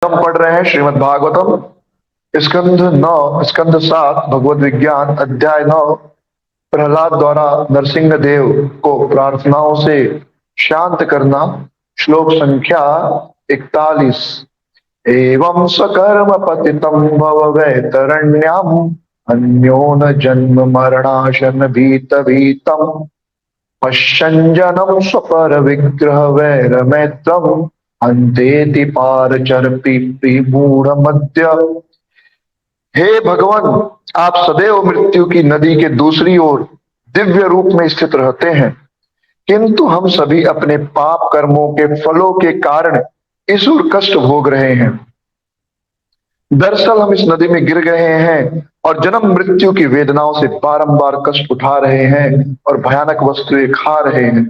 हम पढ़ रहे हैं श्रीमद् भागवतम स्कंद 7 भगवत विज्ञान अध्याय 9। प्रहलाद द्वारा नरसिंह देव को प्रार्थनाओं से शांत करना। श्लोक संख्या 41। एवं सकर्म पतितं भव वैतरण्याम अन्यो न जन्म मरणाशन भीत भीतम पश्यञ्जनं स्वपर विग्रह वैरमैत्रम् अन्तेति पारचरपि प्रिमूढ़मद्य। हे भगवान, आप सदैव मृत्यु की नदी के दूसरी ओर दिव्य रूप में स्थित रहते हैं, किंतु हम सभी अपने पाप कर्मों के फलों के कारण इस ओर कष्ट भोग रहे हैं। दरअसल हम इस नदी में गिर गए हैं और जन्म मृत्यु की वेदनाओं से बारंबार कष्ट उठा रहे हैं और भयानक वस्तुएं खा रहे हैं।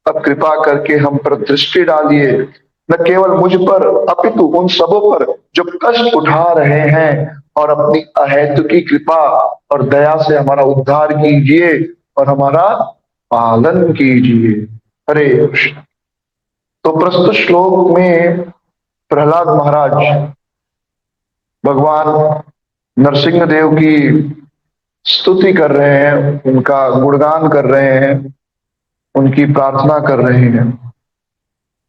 अब कृपा करके हम पर दृष्टि डालिए, न केवल मुझ पर अपितु उन सबों पर जो कष्ट उठा रहे हैं, और अपनी अहेतुकी कृपा और दया से हमारा उद्धार कीजिए और हमारा पालन कीजिए। हरे कृष्ण। तो प्रस्तुत श्लोक में प्रहलाद महाराज भगवान नरसिंह देव की स्तुति कर रहे हैं, उनका गुणगान कर रहे हैं, उनकी प्रार्थना कर रहे हैं।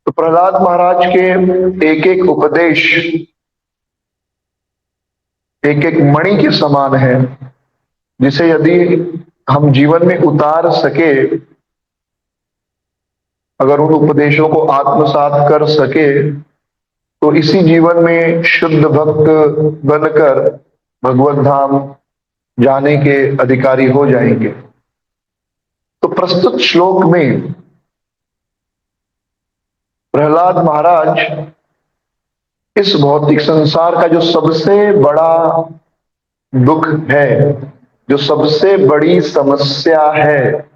तो प्रहलाद महाराज के एक एक उपदेश एक एक मणि के समान है, जिसे यदि हम जीवन में उतार सके, अगर उन उपदेशों को आत्मसात कर सके, तो इसी जीवन में शुद्ध भक्त बनकर भगवत धाम जाने के अधिकारी हो जाएंगे। तो प्रस्तुत श्लोक में प्रहलाद महाराज इस भौतिक संसार का जो सबसे बड़ा दुख है, जो सबसे बड़ी समस्या है,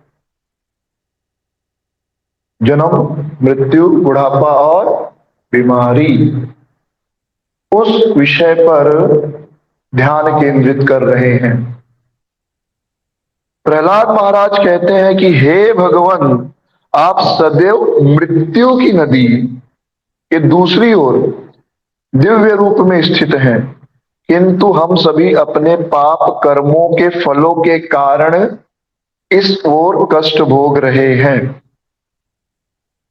जन्म मृत्यु बुढ़ापा और बीमारी, उस विषय पर ध्यान केंद्रित कर रहे हैं। प्रहलाद महाराज कहते हैं कि हे भगवान, आप सदैव मृत्यु की नदी के दूसरी ओर दिव्य रूप में स्थित हैं, किंतु हम सभी अपने पाप कर्मों के फलों के कारण इस ओर कष्ट भोग रहे हैं।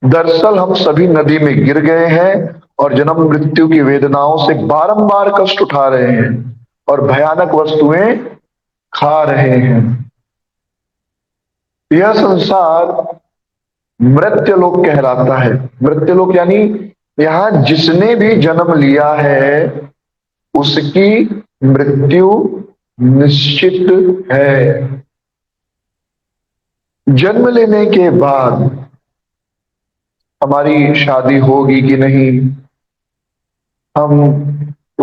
दरअसल हम सभी नदी में गिर गए हैं और जन्म मृत्यु की वेदनाओं से बारंबार कष्ट उठा रहे हैं और भयानक वस्तुएं खा रहे हैं। यह संसार मृत्युलोक कहलाता है। मृत्युलोक यानी यहां जिसने भी जन्म लिया है उसकी मृत्यु निश्चित है। जन्म लेने के बाद हमारी शादी होगी कि नहीं, हम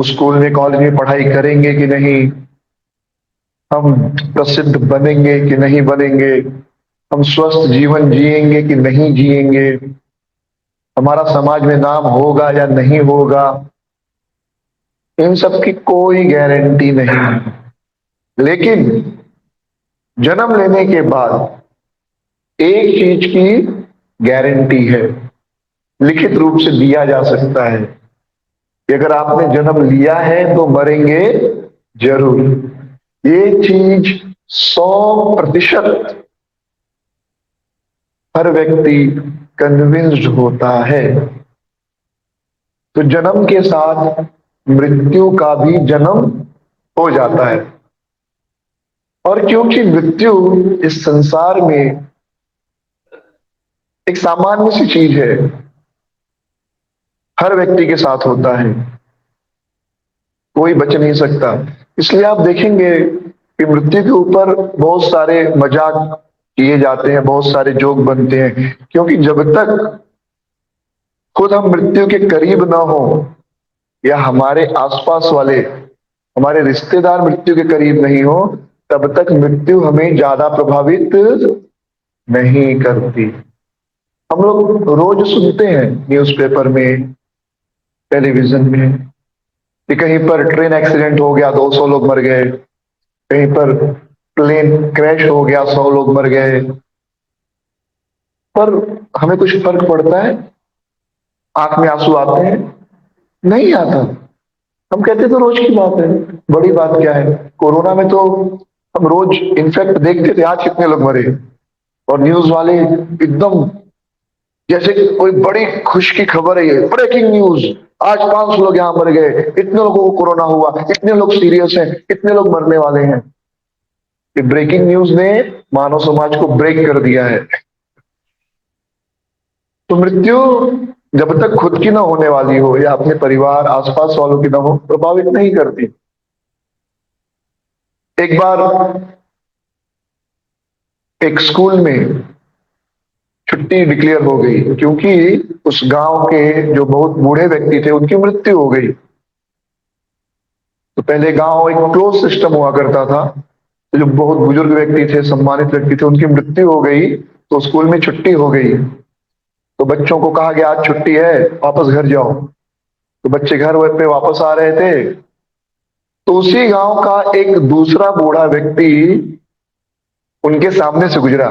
स्कूल में कॉलेज में पढ़ाई करेंगे कि नहीं, हम प्रसिद्ध बनेंगे कि नहीं बनेंगे, हम स्वस्थ जीवन जिएंगे कि नहीं जिएंगे, हमारा समाज में नाम होगा या नहीं होगा, इन सब की कोई गारंटी नहीं है। लेकिन जन्म लेने के बाद एक चीज की गारंटी है, लिखित रूप से दिया जा सकता है कि अगर आपने जन्म लिया है तो मरेंगे जरूर। ये चीज 100% हर व्यक्ति कन्विंस्ड होता है। तो जन्म के साथ मृत्यु का भी जन्म हो जाता है। और क्योंकि मृत्यु इस संसार में एक सामान्य सी चीज है, हर व्यक्ति के साथ होता है, कोई बच नहीं सकता। इसलिए आप देखेंगे कि मृत्यु के ऊपर बहुत सारे मजाक किए जाते हैं, बहुत सारे जोक बनते हैं, क्योंकि जब तक खुद हम मृत्यु के करीब ना हो या हमारे आसपास वाले हमारे रिश्तेदार मृत्यु के करीब नहीं हो, तब तक मृत्यु हमें ज्यादा प्रभावित नहीं करती। हम लोग रोज सुनते हैं न्यूज़पेपर में, टेलीविजन में कि कहीं पर ट्रेन एक्सीडेंट हो गया, 200 लोग मर गए, कहीं पर प्लेन क्रैश हो गया, 100 लोग मर गए। पर हमें कुछ फर्क पड़ता है? आंख में आंसू आते हैं? नहीं आता। हम कहते तो रोज की बात है, बड़ी बात क्या है। कोरोना में तो हम रोज इनफैक्ट देखते थे आज कितने लोग मरे, और न्यूज वाले एकदम जैसे कि कोई बड़ी खुश की खबर है, ये ब्रेकिंग न्यूज, आज 500 लोग यहाँ मर गए, इतने लोगों को कोरोना हुआ, इतने लोग सीरियस हैं, इतने लोग मरने वाले हैं। ये ब्रेकिंग न्यूज ने मानव समाज को ब्रेक कर दिया है। तो मृत्यु जब तक खुद की ना होने वाली हो या अपने परिवार आसपास वालों की ना हो, प्रभावित नहीं करती। एक बार एक स्कूल में छुट्टी डिक्लेयर हो गई क्योंकि उस गांव के जो बहुत बूढ़े व्यक्ति थे उनकी मृत्यु हो गई। तो पहले गांव एक क्लोज सिस्टम हुआ करता था, तो जो बहुत बुजुर्ग व्यक्ति थे, सम्मानित व्यक्ति थे, उनकी मृत्यु हो गई, तो स्कूल में छुट्टी हो गई। तो बच्चों को कहा गया आज छुट्टी है, वापस घर जाओ। तो बच्चे घर पे वापस आ रहे थे, तो उसी गांव का एक दूसरा बूढ़ा व्यक्ति उनके सामने से गुजरा।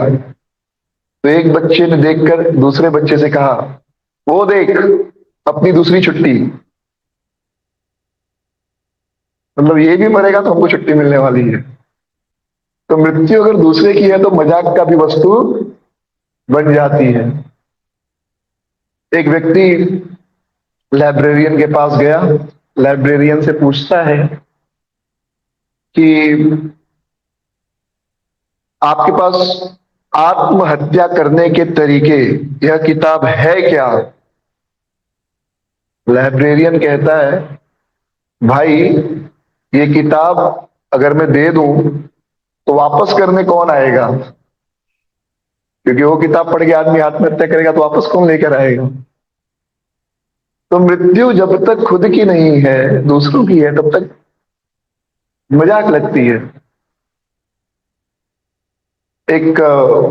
तो एक बच्चे ने देखकर दूसरे बच्चे से कहा, वो देख अपनी दूसरी छुट्टी। मतलब ये भी मरेगा तो हमको छुट्टी मिलने वाली है। तो मृत्यु अगर दूसरे की है तो मजाक का भी वस्तु बन जाती है। एक व्यक्ति लाइब्रेरियन के पास गया, लाइब्रेरियन से पूछता है कि आपके पास आत्महत्या करने के तरीके, यह किताब है क्या? लाइब्रेरियन कहता है, भाई ये किताब अगर मैं दे दूं तो वापस करने कौन आएगा? क्योंकि वो किताब पढ़ के आदमी आत्महत्या करेगा तो वापस कौन लेकर आएगा? तो मृत्यु जब तक खुद की नहीं है, दूसरों की है, तब तक मजाक लगती है। एक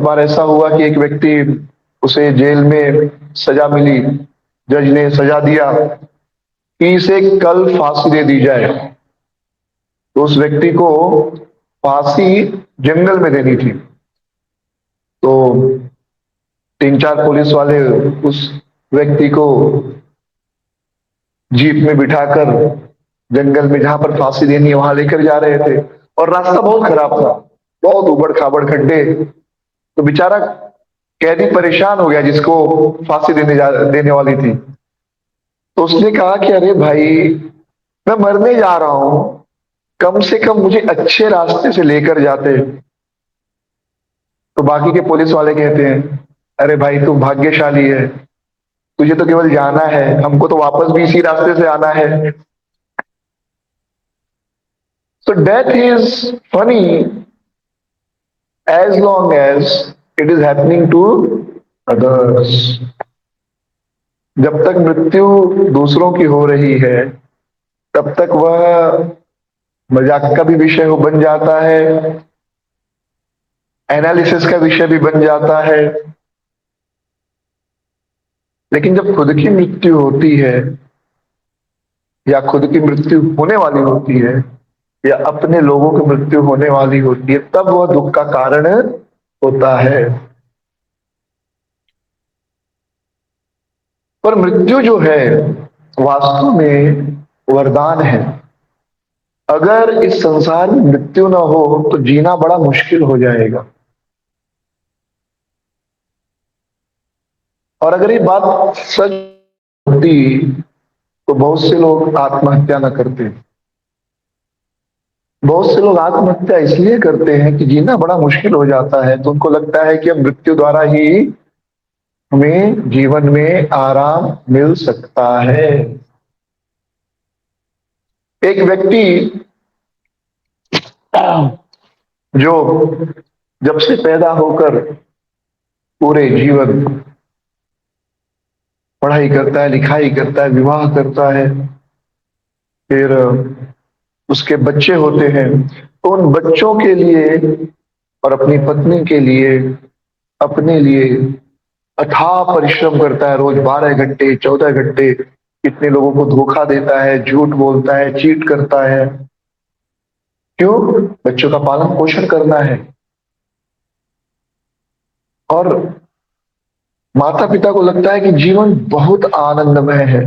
बार ऐसा हुआ कि एक व्यक्ति, उसे जेल में सजा मिली, जज ने सजा दिया कि इसे कल फांसी दे दी जाए। तो उस व्यक्ति को फांसी जंगल में देनी थी। तो 3-4 पुलिस वाले उस व्यक्ति को जीप में बिठाकर जंगल में जहां पर फांसी देनी है वहां लेकर जा रहे थे, और रास्ता बहुत खराब था, बहुत उबड़ खाबड़ खड्डे। तो बेचारा कैदी परेशान हो गया जिसको फांसी देने वाली थी। तो उसने कहा कि अरे भाई, मैं मरने जा रहा हूं, कम से कम मुझे अच्छे रास्ते से लेकर जाते। तो बाकी के पुलिस वाले कहते हैं, अरे भाई तू भाग्यशाली है, तुझे तो केवल जाना है, हमको तो वापस भी इसी रास्ते से आना है। So death is funny as long as it is happening to others. जब तक मृत्यु दूसरों की हो रही है तब तक वह मजाक का भी विषय हो बन जाता है, एनालिसिस का विषय भी बन जाता है। लेकिन जब खुद की मृत्यु होती है या खुद की मृत्यु होने वाली होती है या अपने लोगों की मृत्यु होने वाली होती है, तब वह दुख का कारण होता है। पर मृत्यु जो है वास्तव में वरदान है। अगर इस संसार में मृत्यु ना हो तो जीना बड़ा मुश्किल हो जाएगा। और अगर ये बात सच होती तो बहुत से लोग आत्महत्या न करते। बहुत से लोग आत्महत्या इसलिए करते हैं कि जीना बड़ा मुश्किल हो जाता है, तो उनको लगता है कि अब मृत्यु द्वारा ही हमें जीवन में आराम मिल सकता है। एक व्यक्ति जो जब से पैदा होकर पूरे जीवन पढ़ाई करता है, लिखाई करता है, विवाह करता है, फिर उसके बच्चे होते हैं, तो उन बच्चों के लिए और अपनी पत्नी के लिए, अपने लिए अथाह परिश्रम करता है। रोज 12 घंटे, 14 घंटे, कितने लोगों को धोखा देता है, झूठ बोलता है, चीट करता है। क्यों? बच्चों का पालन पोषण करना है। और माता पिता को लगता है कि जीवन बहुत आनंदमय है,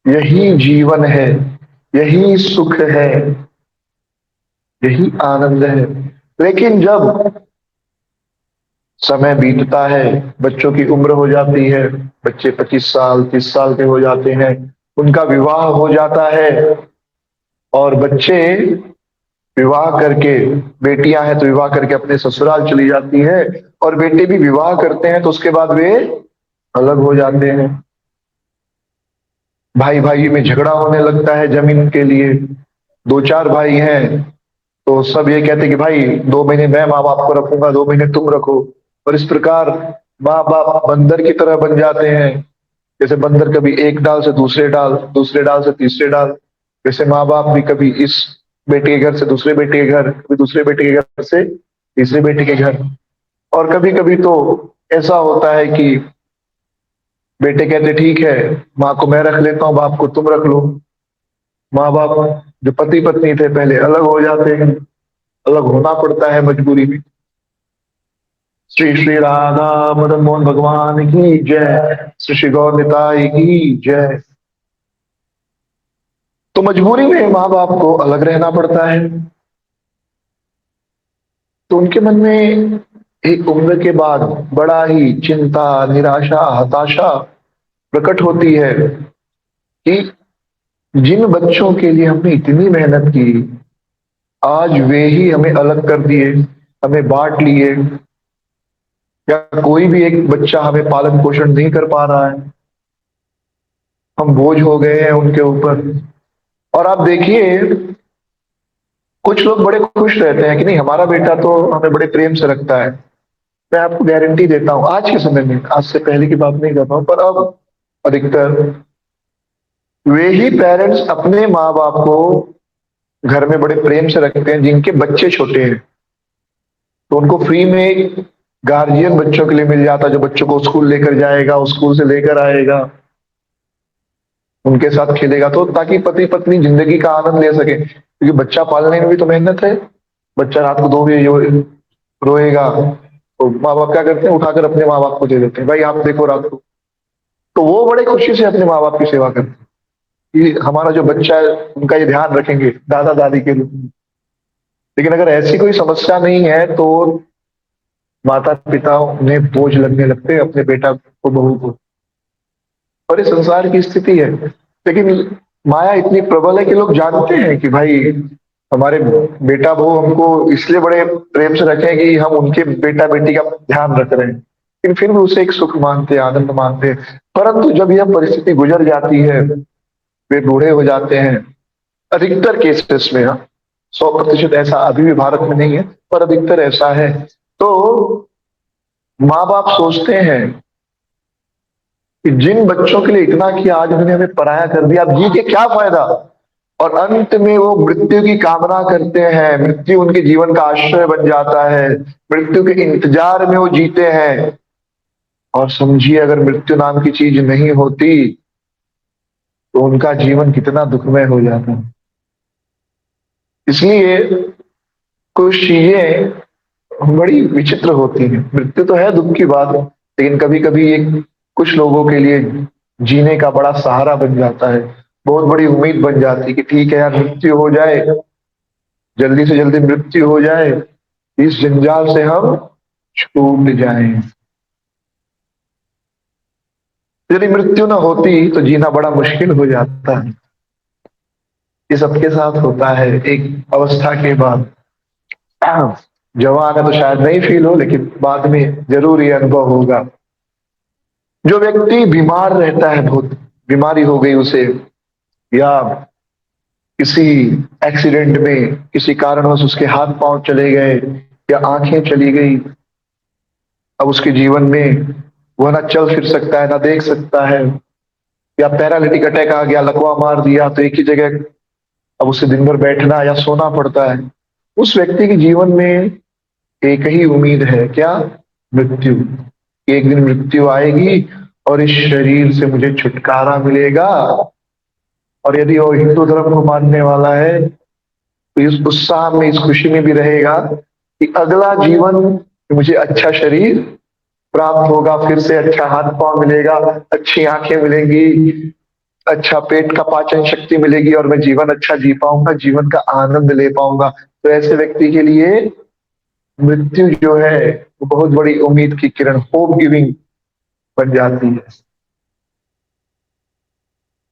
यही जीवन है, यही सुख है, यही आनंद है। लेकिन जब समय बीतता है, बच्चों की उम्र हो जाती है, बच्चे 25 साल 30 साल के हो जाते हैं, उनका विवाह हो जाता है, और बच्चे विवाह करके, बेटियां हैं तो विवाह करके अपने ससुराल चली जाती हैं, और बेटे भी विवाह करते हैं तो उसके बाद वे अलग हो जाते हैं। भाई भाई में झगड़ा होने लगता है जमीन के लिए। दो चार भाई हैं तो सब ये कहते हैं कि भाई 2 महीने मैं माँ बाप को रखूंगा, 2 महीने तुम रखो। और इस प्रकार माँ बाप बंदर की तरह बन जाते हैं। जैसे बंदर कभी एक डाल से दूसरे डाल, दूसरे डाल से तीसरे डाल, वैसे माँ बाप भी कभी इस बेटे के घर से दूसरे बेटे के घर, कभी दूसरे बेटे के घर से तीसरे बेटे के घर। और कभी कभी तो ऐसा होता है कि बेटे कहते ठीक है, माँ को मैं रख लेता हूँ, बाप को तुम रख लो। माँ बाप जो पति पत्नी थे पहले अलग हो जाते हैं, अलग होना पड़ता है मजबूरी में। श्री श्री राधा मदन मोहन भगवान की जय, श्री श्री गौर निताई की जय। तो मजबूरी में माँ बाप को अलग रहना पड़ता है। तो उनके मन में एक उम्र के बाद बड़ा ही चिंता, निराशा, हताशा प्रकट होती है कि जिन बच्चों के लिए हमने इतनी मेहनत की, आज वे ही हमें अलग कर दिए, हमें बांट लिए, या कोई भी एक बच्चा हमें पालन पोषण नहीं कर पा रहा है, हम बोझ हो गए हैं उनके ऊपर। और आप देखिए, कुछ लोग बड़े खुश रहते हैं कि नहीं हमारा बेटा तो हमें बड़े प्रेम से रखता है। मैं आपको गारंटी देता हूं, आज के समय में, आज से पहले की बात नहीं कर रहा हूं, पर अब अधिकतर वे ही पेरेंट्स अपने माँ बाप को घर में बड़े प्रेम से रखते हैं जिनके बच्चे छोटे हैं। तो उनको फ्री में गार्जियन बच्चों के लिए मिल जाता है, जो बच्चों को स्कूल लेकर जाएगा, स्कूल से लेकर आएगा, उनके साथ खेलेगा, तो ताकि पति पत्नी जिंदगी का आनंद ले सके। क्योंकि बच्चा पालने में भी तो मेहनत है। बच्चा रात को 2 बजे रोएगा तो माँ बाप क्या करते हैं, उठाकर अपने माँ बाप को दे देते हैं, भाई आप देखो रात को। तो वो बड़े खुशी से अपने माँ बाप की सेवा करते हैं कि हमारा जो बच्चा है उनका ये ध्यान रखेंगे दादा दादी के रूप में। लेकिन अगर ऐसी कोई समस्या नहीं है तो माता पिता उन्हें बोझ लगने लगते हैं, अपने बेटा को, बहू को। और ये संसार की स्थिति है। लेकिन माया इतनी प्रबल है कि लोग जानते हैं कि भाई हमारे बेटा बहू हमको इसलिए बड़े प्रेम से रखें कि हम उनके बेटा बेटी का ध्यान रख रहे हैं, लेकिन फिर भी उसे एक सुख मानते हैं, आनंद मानते हैं। परंतु जब यह परिस्थिति गुजर जाती है, वे बूढ़े हो जाते हैं, अधिकतर केसेस में, हाँ, 100% ऐसा अभी भी भारत में नहीं है, पर अधिकतर ऐसा है। तो माँ बाप सोचते हैं कि जिन बच्चों के लिए इतना किया, आज उन्होंने हमें पराया कर दिया, अब जी के क्या फायदा। और अंत में वो मृत्यु की कामना करते हैं, मृत्यु उनके जीवन का आश्रय बन जाता है, मृत्यु के इंतजार में वो जीते हैं। और समझिए, अगर मृत्यु नाम की चीज नहीं होती तो उनका जीवन कितना दुखमय हो जाता। इसलिए कुछ चीजें बड़ी विचित्र होती हैं। मृत्यु तो है दुख की बात, लेकिन कभी कभी एक कुछ लोगों के लिए जीने का बड़ा सहारा बन जाता है, बहुत बड़ी उम्मीद बन जाती है कि ठीक है यार, मृत्यु हो जाए, जल्दी से जल्दी मृत्यु हो जाए, इस जंजाल से हम छूट जाएं। यदि मृत्यु ना होती तो जीना बड़ा मुश्किल हो जाता है। ये सबके साथ होता है एक अवस्था के बाद। जवान है तो शायद नहीं फील हो, लेकिन बाद में जरूर ये अनुभव होगा। जो व्यक्ति बीमार रहता है, बहुत बीमारी हो गई उसे, या किसी एक्सीडेंट में किसी कारणवश उसके हाथ पांव चले गए या आंखें चली गई, अब उसके जीवन में वह ना चल फिर सकता है, ना देख सकता है, या पैरालिटिक अटैक आ गया, लकवा मार दिया, तो एक ही जगह अब उसे दिन भर बैठना या सोना पड़ता है। उस व्यक्ति के जीवन में एक ही उम्मीद है, क्या? मृत्यु। एक दिन मृत्यु आएगी और इस शरीर से मुझे छुटकारा मिलेगा। और यदि वो हिंदू धर्म को मानने वाला है तो इस उत्साह में, इस खुशी में भी रहेगा कि अगला जीवन मुझे अच्छा शरीर प्राप्त होगा, फिर से अच्छा हाथ पांव मिलेगा, अच्छी आंखें मिलेंगी, अच्छा पेट का पाचन शक्ति मिलेगी और मैं जीवन अच्छा जी पाऊंगा, जीवन का आनंद ले पाऊंगा। तो ऐसे व्यक्ति के लिए मृत्यु जो है वो बहुत बड़ी उम्मीद की किरण, होप गिविंग बन जाती है।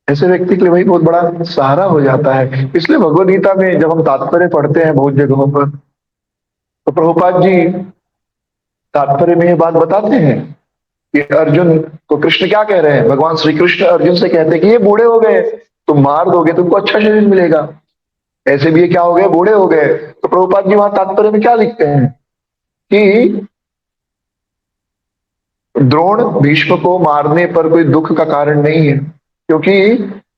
ऐसे व्यक्ति के लिए वही बहुत बड़ा सहारा हो जाता है। इसलिए भगवद गीता में जब हम तात्पर्य पढ़ते हैं बहुत जगहों पर, तो प्रभुपाद जी तात्पर्य में ये बात बताते हैं कि अर्जुन को कृष्ण क्या कह रहे हैं, भगवान श्री कृष्ण अर्जुन से कहते हैं कि ये बूढ़े हो गए, तुम मार दोगे तुमको अच्छा शरीर मिलेगा, ऐसे भी ये क्या हो गए, बूढ़े हो गए। तो प्रभुपाद जी वहां तात्पर्य में क्या लिखते हैं कि द्रोण भीष्म को मारने पर कोई दुख का कारण नहीं है, क्योंकि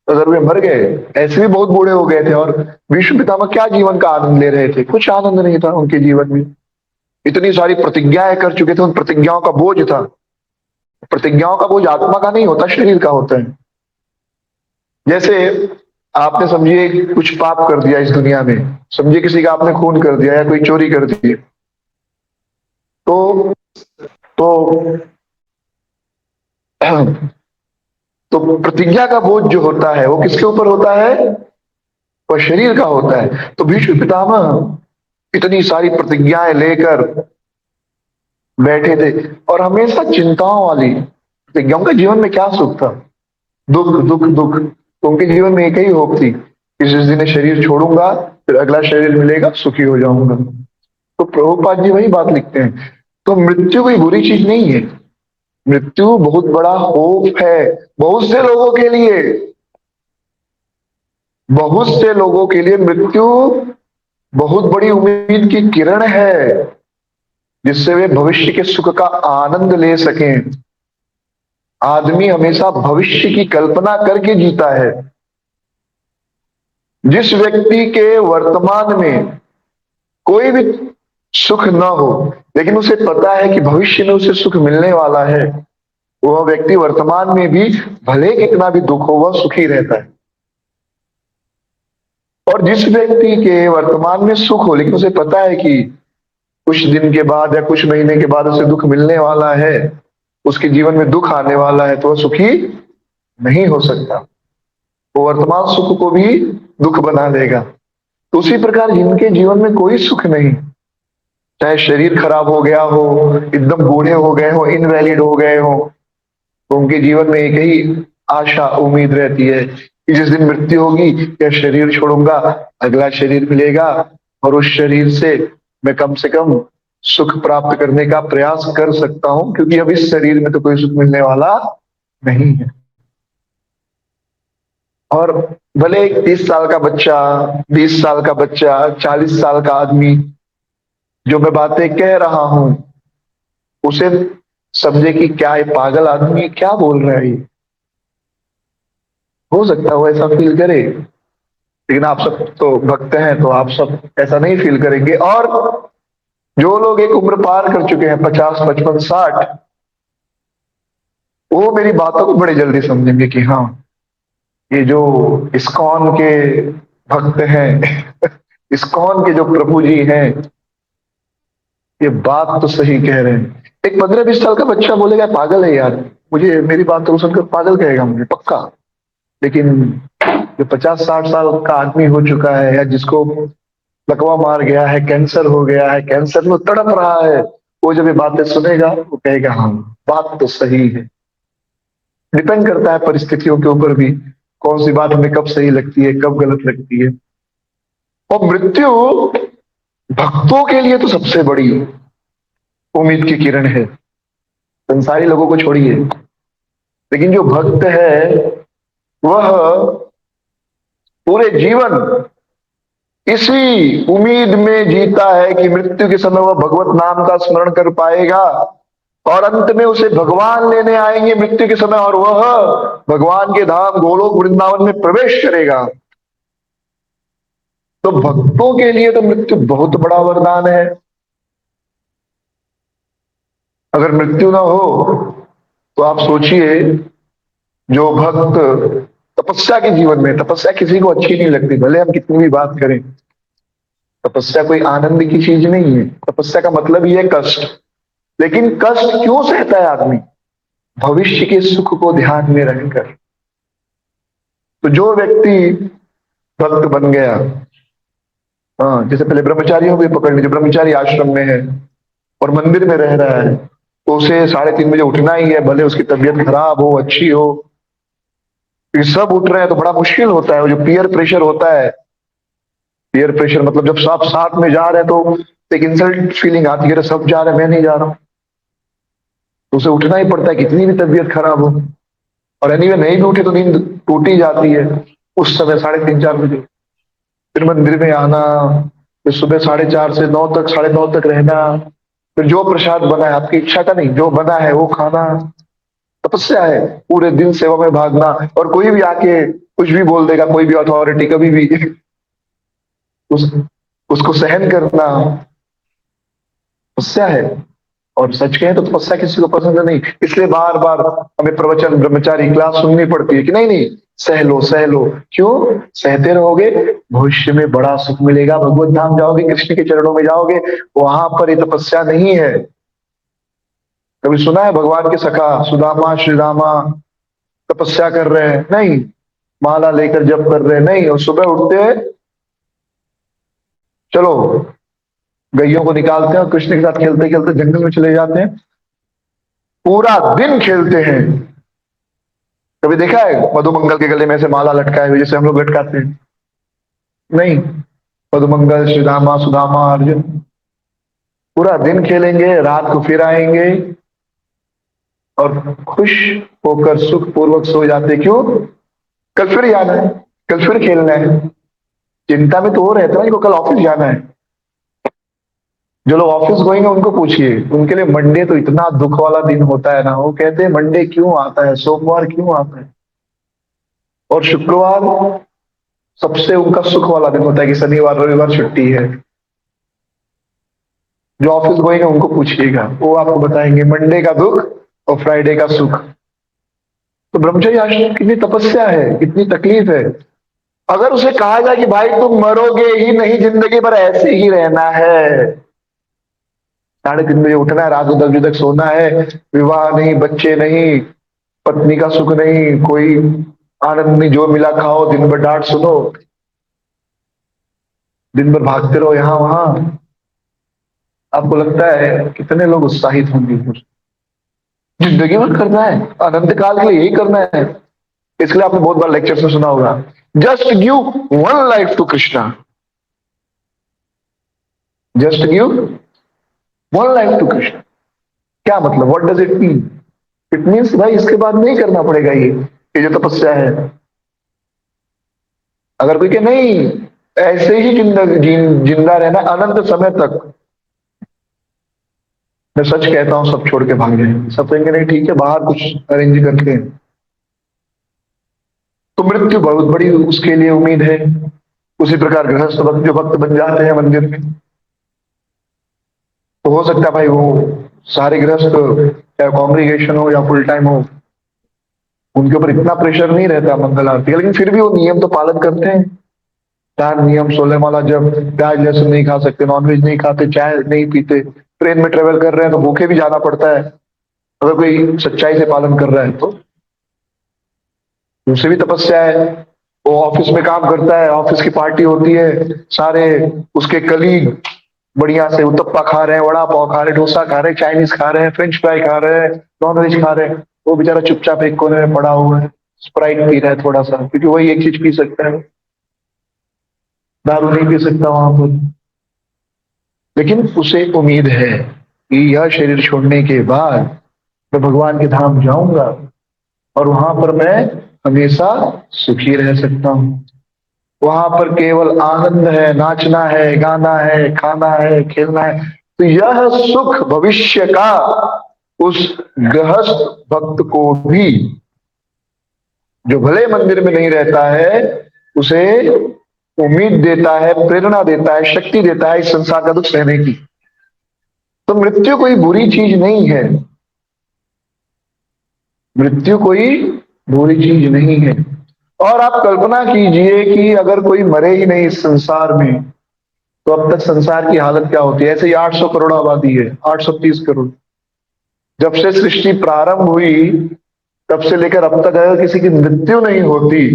अगर वे मर गए, ऐसे भी बहुत बूढ़े हो गए थे, और भीष्म पितामह क्या जीवन का आनंद ले रहे थे, कुछ आनंद नहीं था उनके जीवन में। इतनी सारी प्रतिज्ञाएं कर चुके थे, उन प्रतिज्ञाओं का बोझ था। प्रतिज्ञाओं का बोझ आत्मा का नहीं होता, शरीर का होता है। जैसे आपने समझिए कुछ पाप कर दिया इस दुनिया में, समझिए किसी का आपने खून कर दिया या कोई चोरी कर दी, तो तो तो प्रतिज्ञा का बोझ जो होता है वो किसके ऊपर होता है, वह शरीर का होता है। तो भीष्म पितामह इतनी सारी प्रतिज्ञाएं लेकर बैठे थे और हमेशा चिंताओं वाली प्रतिज्ञा। उनके जीवन में क्या सुख था, दुख दुख दुख। तो उनके जीवन में एक ही होप थी कि जिस दिन ये शरीर छोड़ूंगा फिर अगला शरीर मिलेगा, सुखी हो जाऊंगा। तो प्रभुपाद जी वही बात लिखते हैं। तो मृत्यु कोई बुरी चीज नहीं है, मृत्यु बहुत बड़ा होप है बहुत से लोगों के लिए। बहुत से लोगों के लिए मृत्यु बहुत बड़ी उम्मीद की किरण है, जिससे वे भविष्य के सुख का आनंद ले सकें। आदमी हमेशा भविष्य की कल्पना करके जीता है। जिस व्यक्ति के वर्तमान में कोई भी सुख न हो, लेकिन उसे पता है कि भविष्य में उसे सुख मिलने वाला है, वह व्यक्ति वर्तमान में भी भले कितना भी दुख हो वह सुखी रहता है। और जिस व्यक्ति के वर्तमान में सुख हो लेकिन उसे पता है कि कुछ दिन के बाद या कुछ महीने के बाद उसे दुख मिलने वाला है, उसके जीवन में दुख आने वाला है, तो वह सुखी नहीं हो सकता। वो वर्तमान सुख को भी दुख बना देगा। तो उसी प्रकार जिनके जीवन में कोई सुख नहीं, चाहे शरीर खराब हो गया हो, एकदम बूढ़े हो गए हो, इनवैलिड हो गए हो, तो उनके जीवन में एक ही आशा उम्मीद रहती है कि जिस दिन मृत्यु होगी यह शरीर छोड़ूंगा, अगला शरीर मिलेगा और उस शरीर से मैं कम से कम सुख प्राप्त करने का प्रयास कर सकता हूं, क्योंकि अब इस शरीर में तो कोई सुख मिलने वाला नहीं है। और भले एक 30 साल का बच्चा, 20 साल का बच्चा, 40 साल का आदमी जो मैं बातें कह रहा हूं उसे समझे कि क्या ये पागल आदमी है, क्या बोल रहा है ये, हो सकता है वो ऐसा फील करे। लेकिन आप सब तो भक्त हैं तो आप सब ऐसा नहीं फील करेंगे। और जो लोग एक उम्र पार कर चुके हैं 50, 55, 60, वो मेरी बातों को बड़े जल्दी समझेंगे कि हाँ ये जो इस्कॉन के भक्त हैं इस्कॉन के जो प्रभु जी हैं ये बात तो सही कह रहे हैं। एक 15, 20 साल का बच्चा बोलेगा पागल है यार, मुझे मेरी बात तो सुनकर पागल कहेगा मुझे पक्का। लेकिन जो 50, 60 साल का आदमी हो चुका है या जिसको लकवा मार गया है, कैंसर हो गया है, कैंसर में तड़प रहा है, वो जब ये बातें सुनेगा वो कहेगा हाँ बात तो सही है। डिपेंड करता है परिस्थितियों के ऊपर भी, कौन सी बात हमें कब सही लगती है कब गलत लगती है। और मृत्यु भक्तों के लिए तो सबसे बड़ी उम्मीद की किरण है। संसारी लोगों को छोड़िए, लेकिन जो भक्त है वह पूरे जीवन इसी उम्मीद में जीता है कि मृत्यु के समय वह भगवत नाम का स्मरण कर पाएगा और अंत में उसे भगवान लेने आएंगे मृत्यु के समय, और वह भगवान के धाम गोलोक वृंदावन में प्रवेश करेगा। तो भक्तों के लिए तो मृत्यु बहुत बड़ा वरदान है। अगर मृत्यु ना हो तो आप सोचिए, जो भक्त तपस्या के जीवन में, तपस्या किसी को अच्छी नहीं लगती भले हम कितनी भी बात करें, तपस्या कोई आनंद की चीज नहीं है। तपस्या का मतलब ही है कष्ट। लेकिन कष्ट क्यों सहता है आदमी, भविष्य के सुख को ध्यान में रखकर। तो जो व्यक्ति भक्त बन गया, हाँ, जैसे पहले ब्रह्मचारियों को पकड़ लीजिए, ब्रह्मचारी आश्रम में है और मंदिर में रह रहा है, तो उसे 3:30 बजे उठना ही है, भले उसकी तबीयत खराब हो अच्छी हो। ये सब उठ रहे हैं तो बड़ा मुश्किल होता है। वो जो पीयर प्रेशर होता है, पीयर प्रेशर मतलब जब सब साथ में जा रहे हैं तो एक इंसल्ट फीलिंग आती है, अरे सब जा रहे हैं मैं नहीं जा रहा हूं, तो उसे उठना ही पड़ता है कितनी भी तबीयत खराब हो। और एनीवे नहीं भी उठे तो नींद टूटी जाती है उस समय 3:30 4 बजे। फिर मंदिर में आना, फिर सुबह 4:30 से 9 तक, 9:30 तक रहना, फिर जो प्रसाद बना है, आपकी इच्छा का नहीं, जो बना है वो खाना, तपस्या है। पूरे दिन सेवा में भागना, और कोई भी आके कुछ भी बोल देगा, कोई भी अथॉरिटी कभी भी उस उसको सहन करना, तपस्या है। और सच कहें तो तपस्या किसी को पसंद नहीं, इसलिए बार बार हमें प्रवचन ब्रह्मचारी क्लास सुननी पड़ती है कि नहीं नहीं, सह लो सह लो। क्यों? सहते रहोगे, भविष्य में बड़ा सुख मिलेगा, भगवत धाम जाओगे, कृष्ण के चरणों में जाओगे। वहां पर ये तपस्या नहीं है। कभी सुना है भगवान के सखा सुदामा श्री रामा तपस्या कर रहे हैं? नहीं। माला लेकर जप कर रहे हैं? नहीं। और सुबह उठते हैं, चलो गैयों को निकालते हैं और कृष्ण के साथ खेलते खेलते जंगल में चले जाते हैं, पूरा दिन खेलते हैं। कभी देखा है मधुमंगल के गले में से माला लटकाए हुए, जैसे हम लोग लटकाते हैं? नहीं। मधुमंगल श्री रामा सुदामा अर्जुन पूरा दिन खेलेंगे, रात को फिर आएंगे और खुश होकर सुख पूर्वक सो जाते। क्यों? कल फिर जाना है, कल फिर खेलना है। चिंता में तो वो रहता है ना, इनको कल ऑफिस जाना है। जो लोग ऑफिस गोइंग है उनको पूछिए, उनके लिए मंडे तो इतना दुख वाला दिन होता है ना। वो कहते हैं मंडे क्यों आता है, सोमवार क्यों आता है, और शुक्रवार सबसे उनका सुख वाला दिन होता है कि शनिवार रविवार छुट्टी है। जो ऑफिस गोइंग है उनको पूछिएगा, वो आपको बताएंगे मंडे का दुख और फ्राइडे का सुख। तो ब्रह्मचर्य आश्रम कितनी तपस्या है, कितनी तकलीफ है। अगर उसे कहा जाए कि भाई तुम मरोगे ही नहीं, जिंदगी भर ऐसे ही रहना है, 3:30 बजे उठना है, रात को 10 बजे तक सोना है, विवाह नहीं, बच्चे नहीं, पत्नी का सुख नहीं, कोई आनंद नहीं, जो मिला खाओ, दिन भर डांट सुनो, दिन भर भागते रहो यहां वहां, आपको लगता है कितने लोग उत्साहित होंगे? फिर जिंदगी भर करना है, अनंत काल के लिए यही करना है। इसलिए आपने बहुत बार लेक्चर में सुना होगा, just give one life to Krishna, just give one life to Krishna. क्या मतलब? What does it mean? It means भाई इसके बाद नहीं करना पड़ेगा ये जो तपस्या है। अगर कोई के नहीं, ऐसे ही जिंदा रहना अनंत समय तक, मैं सच कहता हूं सब छोड़ के भाग जाएंगे। सब कहेंगे नहीं ठीक है, बाहर कुछ अरेंज करते हैं, तो मृत्यु बहुत बड़ी उसके लिए उम्मीद है। उसी प्रकार गृहस्थ भक्त जो भक्त बन जाते हैं मंदिर में, तो हो सकता है भाई वो सारे गृहस्थ, चाहे कॉन्ग्रीगेशन हो या फुल टाइम हो, उनके ऊपर इतना प्रेशर नहीं रहता मंगल आरती का, लेकिन फिर भी वो नियम तो पालन करते हैं। 4 नियम 16 माला जब, प्याज लहसुन नहीं खा सकते, नॉनवेज नहीं खाते, चाय नहीं पीते, ट्रेन में ट्रेवल कर रहे हैं तो भूखे भी जाना पड़ता है, अगर कोई सच्चाई से पालन कर रहा है तो। उसे भी तपस्या है। वो ऑफिस में काम करता है, ऑफिस की पार्टी होती है, सारे उसके कलीग बढ़िया से उत्तप्पा खा रहे हैं, वड़ा पाव खा रहे हैं, डोसा खा रहे हैं, चाइनीज खा रहे हैं, फ्रेंच फ्राई खा रहे हैं, नॉनवेज खा रहे हैं, वो बेचारा चुपचाप एक कोने में पड़ा हुआ है, स्प्राइट पी रहा है थोड़ा सा, क्योंकि वही एक चीज पी सकता है, दारू नहीं पी सकता वहां पर। लेकिन उसे उम्मीद है कि यह शरीर छोड़ने के बाद मैं भगवान के धाम जाऊंगा और वहां पर मैं हमेशा सुखी रह सकता हूँ। वहां पर केवल आनंद है, नाचना है, गाना है, खाना है, खेलना है। तो यह सुख भविष्य का उस गृहस्थ भक्त को भी, जो भले मंदिर में नहीं रहता है, उसे उम्मीद देता है, प्रेरणा देता है, शक्ति देता है इस संसार का दुख सहने की। तो मृत्यु कोई बुरी चीज नहीं है, मृत्यु कोई बुरी चीज नहीं है। और आप कल्पना कीजिए कि अगर कोई मरे ही नहीं इस संसार में, तो अब तक संसार की हालत क्या होती है? ऐसे ही 800 करोड़ आबादी है, 830 करोड़। जब से सृष्टि प्रारंभ हुई तब से लेकर अब तक अगर किसी की मृत्यु नहीं होती,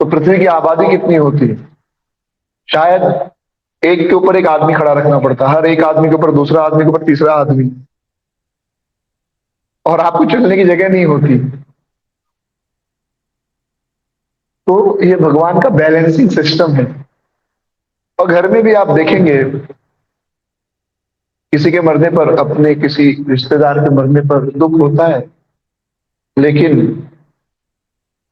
तो पृथ्वी की आबादी कितनी होती है? शायद एक के ऊपर एक आदमी खड़ा रखना पड़ता, हर एक आदमी के ऊपर दूसरा आदमी के ऊपर तीसरा आदमी, और आपको चलने की जगह नहीं होती। तो ये भगवान का बैलेंसिंग सिस्टम है। और घर में भी आप देखेंगे, किसी के मरने पर, अपने किसी रिश्तेदार के मरने पर दुख होता है, लेकिन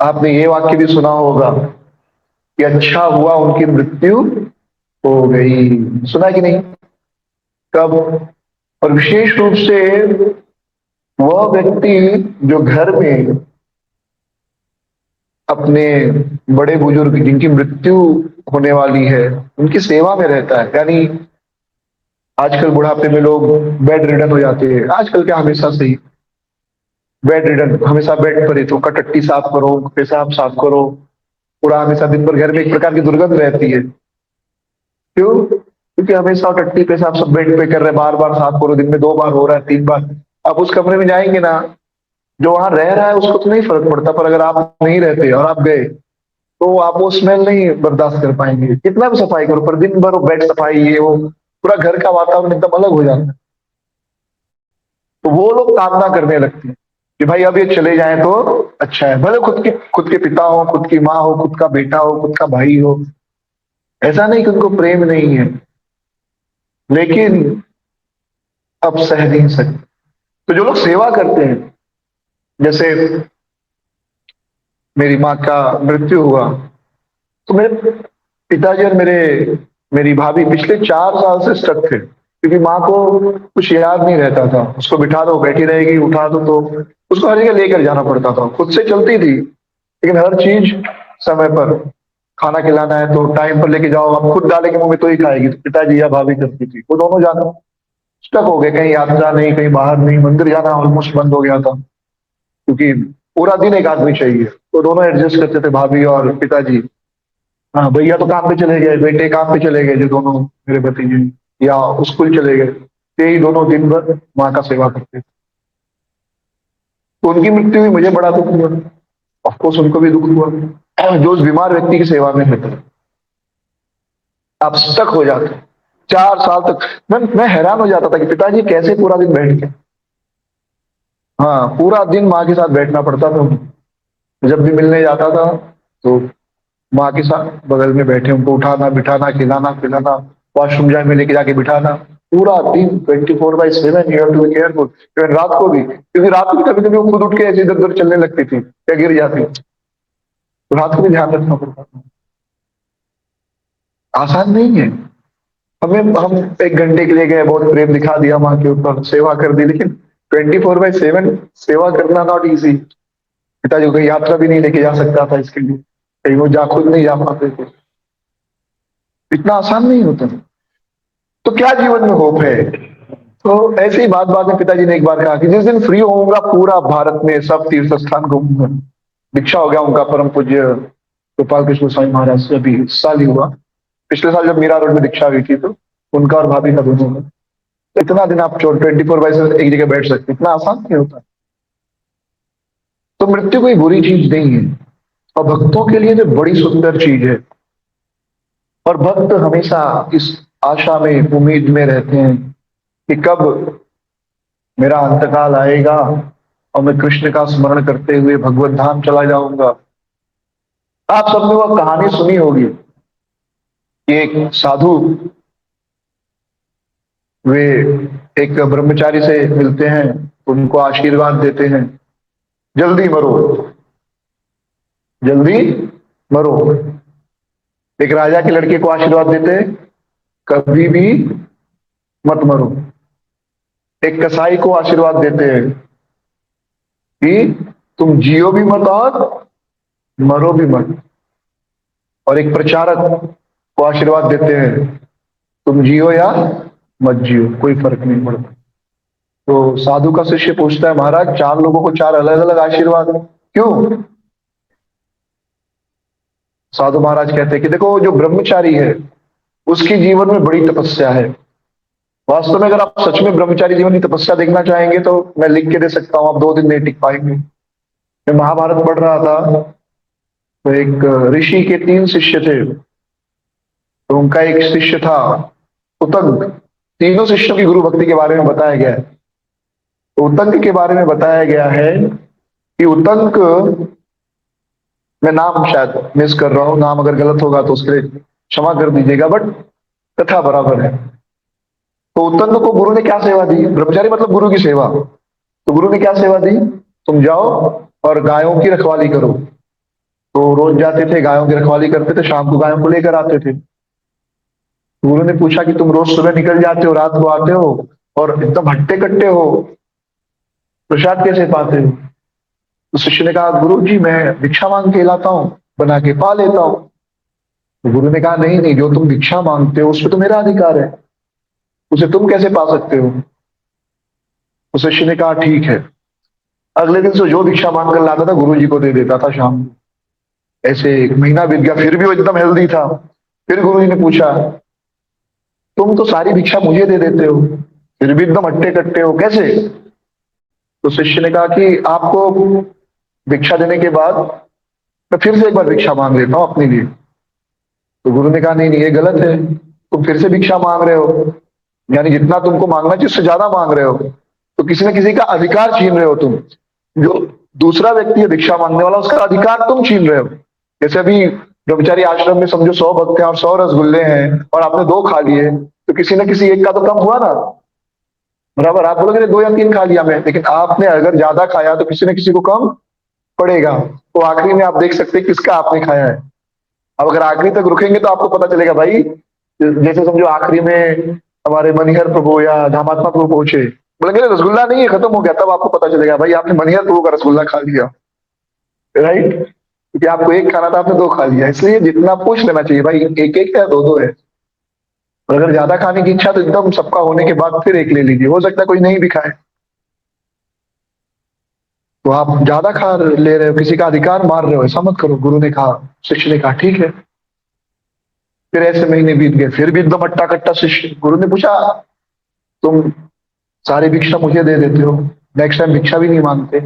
आपने ये वाक्य भी सुना होगा कि अच्छा हुआ उनकी मृत्यु हो गई। सुना है कि नहीं? कब? और विशेष रूप से वह व्यक्ति जो घर में अपने बड़े बुजुर्ग जिनकी मृत्यु होने वाली है उनकी सेवा में रहता है। यानी आजकल बुढ़ापे में लोग बेड रिडन हो जाते हैं, आजकल क्या, हमेशा से ही बेड रिडन, हमेशा बेड पर ही, तो कटट्टी साफ करो, पेशाब साफ करो, पूरा हमेशा दिन भर घर में एक प्रकार की दुर्गंध रहती है। क्यों? क्योंकि हमेशा टट्टी पेशाब सब बेड पे कर रहे हैं, बार बार साफ करो, दिन में 2 बार हो रहा है, 3 बार। आप उस कमरे में जाएंगे ना, जो वहां रह रहा है उसको तो नहीं फर्क पड़ता, पर अगर आप नहीं रहते और आप गए तो आप वो स्मेल नहीं बर्दाश्त कर पाएंगे, कितना भी सफाई करो, पर दिन भर वो बेड सफाई, ये वो, पूरा घर का वातावरण एकदम अलग हो जाता है। तो वो लोग कामना करने लगते हैं कि भाई अब ये चले जाएं तो अच्छा है, भले खुद के पिता हो, खुद की माँ हो, खुद का बेटा हो, खुद का भाई हो, ऐसा नहीं कि उनको प्रेम नहीं है, लेकिन अब सह नहीं सकते। तो जो लोग सेवा करते हैं, जैसे मेरी माँ का मृत्यु हुआ, तो मेरे पिताजी और मेरी भाभी पिछले 4 साल से स्टक थे, क्योंकि माँ को कुछ याद नहीं रहता था। उसको बिठा दो बैठी रहेगी, उठा दो तो उसको हर जगह लेकर जाना पड़ता था। खुद से चलती थी, लेकिन हर चीज समय पर, खाना खिलाना है तो टाइम पर लेके जाओ, अब खुद डालेंगे मुंह में तो ही खाएगी, तो पिताजी या भाभी करती थी, वो दोनों जाना स्टक हो गए, कहीं यात्रा नहीं, कहीं बाहर नहीं, मंदिर जाना ऑलमोस्ट बंद हो गया था, क्योंकि पूरा दिन एक आदमी चाहिए। तो दोनों एडजस्ट करते थे, भाभी और पिताजी। हाँ, भैया तो काम पे चले गए, बेटे काम पे चले गए, जो दोनों मेरे भतीजे, या स्कूल चले गए, यही दोनों दिन भर माँ का सेवा करते थे। तो उनकी मृत्यु हुई, मुझे बड़ा दुख हुआ, ऑफकोर्स उनको भी दुख हुआ। जो उस बीमार व्यक्ति की सेवा में रहते, आप स्टक हो जाते 4 साल तक। मैं हैरान हो जाता था कि पिताजी कैसे पूरा दिन बैठ के, हाँ, पूरा दिन माँ के साथ बैठना पड़ता था। जब भी मिलने जाता था तो माँ के साथ बगल में बैठे, उनको उठाना बिठाना, खिलाना पिलाना, वॉशरूम जाए में लेके जाके बिठाना, पूरा दिन 24/7, you have to be careful. Even रात को भी, क्योंकि रात को कभी कभी वो खुद उठ के ऐसे इधर उधर चलने लगती थी या गिर जाती, तो रात को भी ध्यान रखना पड़ता था। आसान नहीं है। हम 1 घंटे के लिए गए, बहुत प्रेम दिखा दिया माँ के ऊपर, सेवा कर दी, लेकिन 24/7 सेवा करना नॉट इजी। पिताजी को कहीं यात्रा भी नहीं लेके जा सकता था इसके लिए, कहीं वो जा खुद नहीं जा पाते थे, इतना आसान नहीं होता। तो क्या जीवन में होप है? तो ऐसे ही बात बात में पिताजी ने एक बार कहा कि जिस दिन फ्री होऊंगा पूरा भारत में सब तीर्थ स्थान घूमूंगा। दीक्षा हो गया उनका, परम पूज्य गोपाल कृष्ण स्वामी महाराज से अभी इस साल ही हुआ। पिछले साल जब मीरा रोड में दीक्षा हुई थी, तो उनका और भाभी का दोनों में, तो इतना दिन आप 24/7 एक जगह बैठ सकते, इतना आसान नहीं होता। तो मृत्यु कोई बुरी चीज नहीं है, और भक्तों के लिए तो बड़ी सुंदर चीज है। और भक्त हमेशा इस आशा में, उम्मीद में रहते हैं कि कब मेरा अंतकाल आएगा और मैं कृष्ण का स्मरण करते हुए भगवत धाम चला जाऊंगा। आप सबने वह कहानी सुनी होगी कि एक साधु, वे एक ब्रह्मचारी से मिलते हैं, उनको आशीर्वाद देते हैं, जल्दी मरो, जल्दी मरो। एक राजा के लड़के को आशीर्वाद देते हैं, कभी भी मत मरो। एक कसाई को आशीर्वाद देते हैं कि तुम जियो भी मत और मरो भी मत। और एक प्रचारक को आशीर्वाद देते हैं, तुम जियो या मत जियो, कोई फर्क नहीं पड़ता। तो साधु का शिष्य पूछता है, महाराज 4 लोगों को 4 अलग अलग आशीर्वाद क्यों? साधु महाराज कहते हैं कि देखो, जो ब्रह्मचारी है उसकी जीवन में बड़ी तपस्या है। वास्तव में अगर आप सच में ब्रह्मचारी जीवन की तपस्या देखना चाहेंगे तो मैं लिख के दे सकता हूं, आप 2 दिन नहीं टिक पाएंगे। मैं महाभारत पढ़ रहा था, तो एक ऋषि के 3 शिष्य थे। तो उनका एक शिष्य था उतंग। तीनों शिष्यों की गुरु भक्ति के बारे में बताया गया है। तो उतंग के बारे में बताया गया है कि उतंग, मैं नाम शायद मिस कर रहा हूं, नाम अगर गलत होगा तो उसके लिए क्षमा कर दीजिएगा, बट कथा बराबर है। तो उतंग को गुरु ने क्या सेवा दी? ब्रह्मचारी मतलब गुरु की सेवा। तो गुरु ने क्या सेवा दी? तुम जाओ और गायों की रखवाली करो। तो रोज जाते थे, गायों की रखवाली करते थे, शाम को गायों को लेकर आते थे। तो गुरु ने पूछा कि तुम रोज सुबह निकल जाते हो, रात को आते हो और एकदम हट्टे कट्टे हो, प्रसाद कैसे पाते हो? तो शिष्य ने कहा, गुरु जी मैं भिक्षा मांग के लाता हूँ, बना के पा लेता हूँ। तो गुरु ने कहा, नहीं नहीं, जो तुम भिक्षा मांगते हो उसमें तो मेरा अधिकार है, उसे तुम कैसे पा सकते हो? तो शिष्य ने कहा, ठीक है। अगले दिन से जो भिक्षा मांग कर लाता था गुरु जी को दे देता था शाम को। ऐसे 1 महीना बीत गया, फिर भी वो एकदम हेल्दी था। फिर गुरु जी ने पूछा, तुम तो सारी भिक्षा मुझे दे देते हो, फिर भी एकदम हट्टे कट्टे हो, कैसे? तो शिष्य ने कहा कि आपको भिक्षा देने के बाद मैं फिर से एक बार भिक्षा मांग लेता हूं अपने लिए। तो गुरु ने कहा, नहीं नहीं, ये गलत है, तुम फिर से भिक्षा मांग रहे हो, यानी जितना तुमको मांगना चाहिए उससे ज्यादा मांग रहे हो। तो किसी न किसी का अधिकार छीन रहे हो तुम। जो दूसरा व्यक्ति है भिक्षा मांगने वाला, उसका अधिकार तुम छीन रहे हो। जैसे अभी ब्रह्मचारी आश्रम में समझो 100 भक्त हैं और 100 रसगुल्ले हैं और आपने 2 खा लिए, तो किसी न किसी एक का तो कम हुआ ना। बराबर, आप बोलोगे 2 या 3 खा लिया मैं, लेकिन आपने अगर ज्यादा खाया तो किसी न किसी को कम पड़ेगा। तो आखिरी में आप देख सकते हैं किसका आपने खाया है। अब अगर आखिरी तक रुकेंगे तो आपको पता चलेगा भाई। जैसे समझो आखिरी में हमारे मनिहर प्रभु या धामात्मा प्रभु पहुंचे, बोलेंगे रसगुल्ला नहीं है, खत्म हो गया, तब आपको पता चलेगा भाई आपने मनिहर प्रभु का रसगुल्ला खा लिया। राइट, क्योंकि आपको एक खाना था, आपने 2 खा लिया। इसलिए जितना पूछ लेना चाहिए भाई, एक एक है, 2 2 है। और अगर ज्यादा खाने की इच्छा तो एकदम सबका होने के बाद फिर एक ले लीजिए, हो सकता है कोई नहीं भी खाए। तो आप ज्यादा खा ले रहे हो, किसी का अधिकार मार रहे हो, ऐसा मत करो, गुरु ने कहा। शिष्य ने कहा, ठीक है। फिर ऐसे महीने बीत गए, फिर भी एकदम अट्टा कट्टा शिष्य। गुरु ने पूछा, तुम सारी भिक्षा मुझे दे देते हो, नेक्स्ट टाइम भिक्षा भी नहीं मांगते,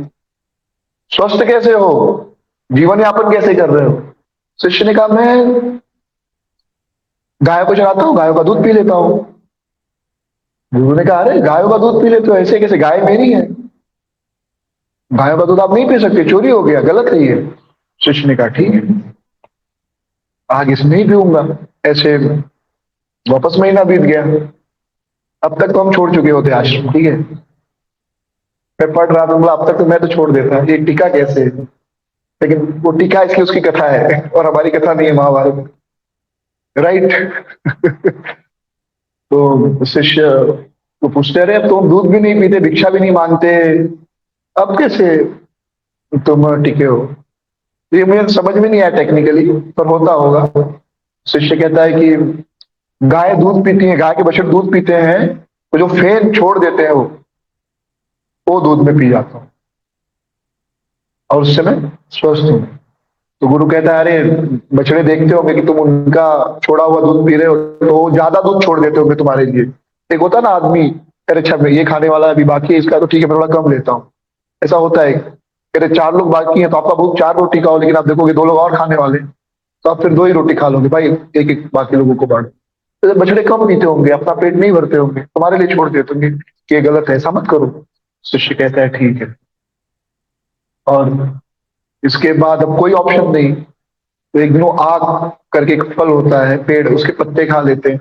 स्वस्थ कैसे हो, जीवन यापन कैसे कर रहे हो? शिष्य ने कहा, मैं गायों को चराता हूँ, गायों का दूध पी लेता हूँ। गुरु ने कहा, अरे गायों का दूध पी लेते हो, ऐसे कैसे, गाय मेरी है, गायों का दूध आप नहीं पी सकते, चोरी हो गया, गलत है ये। शिष्य ने कहा, ठीक है, आगे से नहीं पीऊंगा। ऐसे वापस महीना बीत गया। अब तक तो हम छोड़ चुके होते आश्रम, ठीक है। मैं पढ़ रहा था, बोला अब तक तो मैं तो छोड़ देता, ये टीका कैसे? लेकिन वो टीका इसकी उसकी कथा है और हमारी कथा नहीं है, महाभारत। राइट। तो शिष्य तो पूछते रहे, अब तुम दूध भी नहीं पीते, भिक्षा भी नहीं मांगते, अब कैसे तुम टिके हो? तो ये मुझे समझ में नहीं आया टेक्निकली, पर होता होगा। शिष्य कहता है कि गाय दूध पीती है, गाय के बछड़े दूध पीते हैं, तो जो फेन छोड़ देते हैं वो दूध में पी जाता हूँ और उससे मैं स्वस्थ हूँ। तो गुरु कहता है, अरे बछड़े देखते होंगे कि तुम उनका छोड़ा हुआ दूध पी रहे हो, तो वो ज्यादा दूध छोड़ देते होंगे तुम्हारे लिए। एक होता है ना आदमी, अरे अच्छा मैं ये खाने वाला अभी बाकी है इसका, तो ठीक है मैं थोड़ा कम लेता हूँ। ऐसा होता है। अरे 4 लोग बाकी हैं तो आपका भूख 4 रोटी का हो, लेकिन आप देखोगे 2 लोग और खाने वाले, तो आप फिर 2 ही रोटी खा लोगे भाई, एक एक बाकी लोगों को बांट। तो बछड़े कम पीते होंगे, अपना पेट नहीं भरते होंगे, तुम्हारे लिए छोड़ देते होंगे कि ये गलत है, ऐसा मत करो। शिष्य कहता है, ठीक है। और इसके बाद अब कोई ऑप्शन नहीं, तो एक दिनों आग करके एक फल होता है पेड़, उसके पत्ते खा लेते हैं,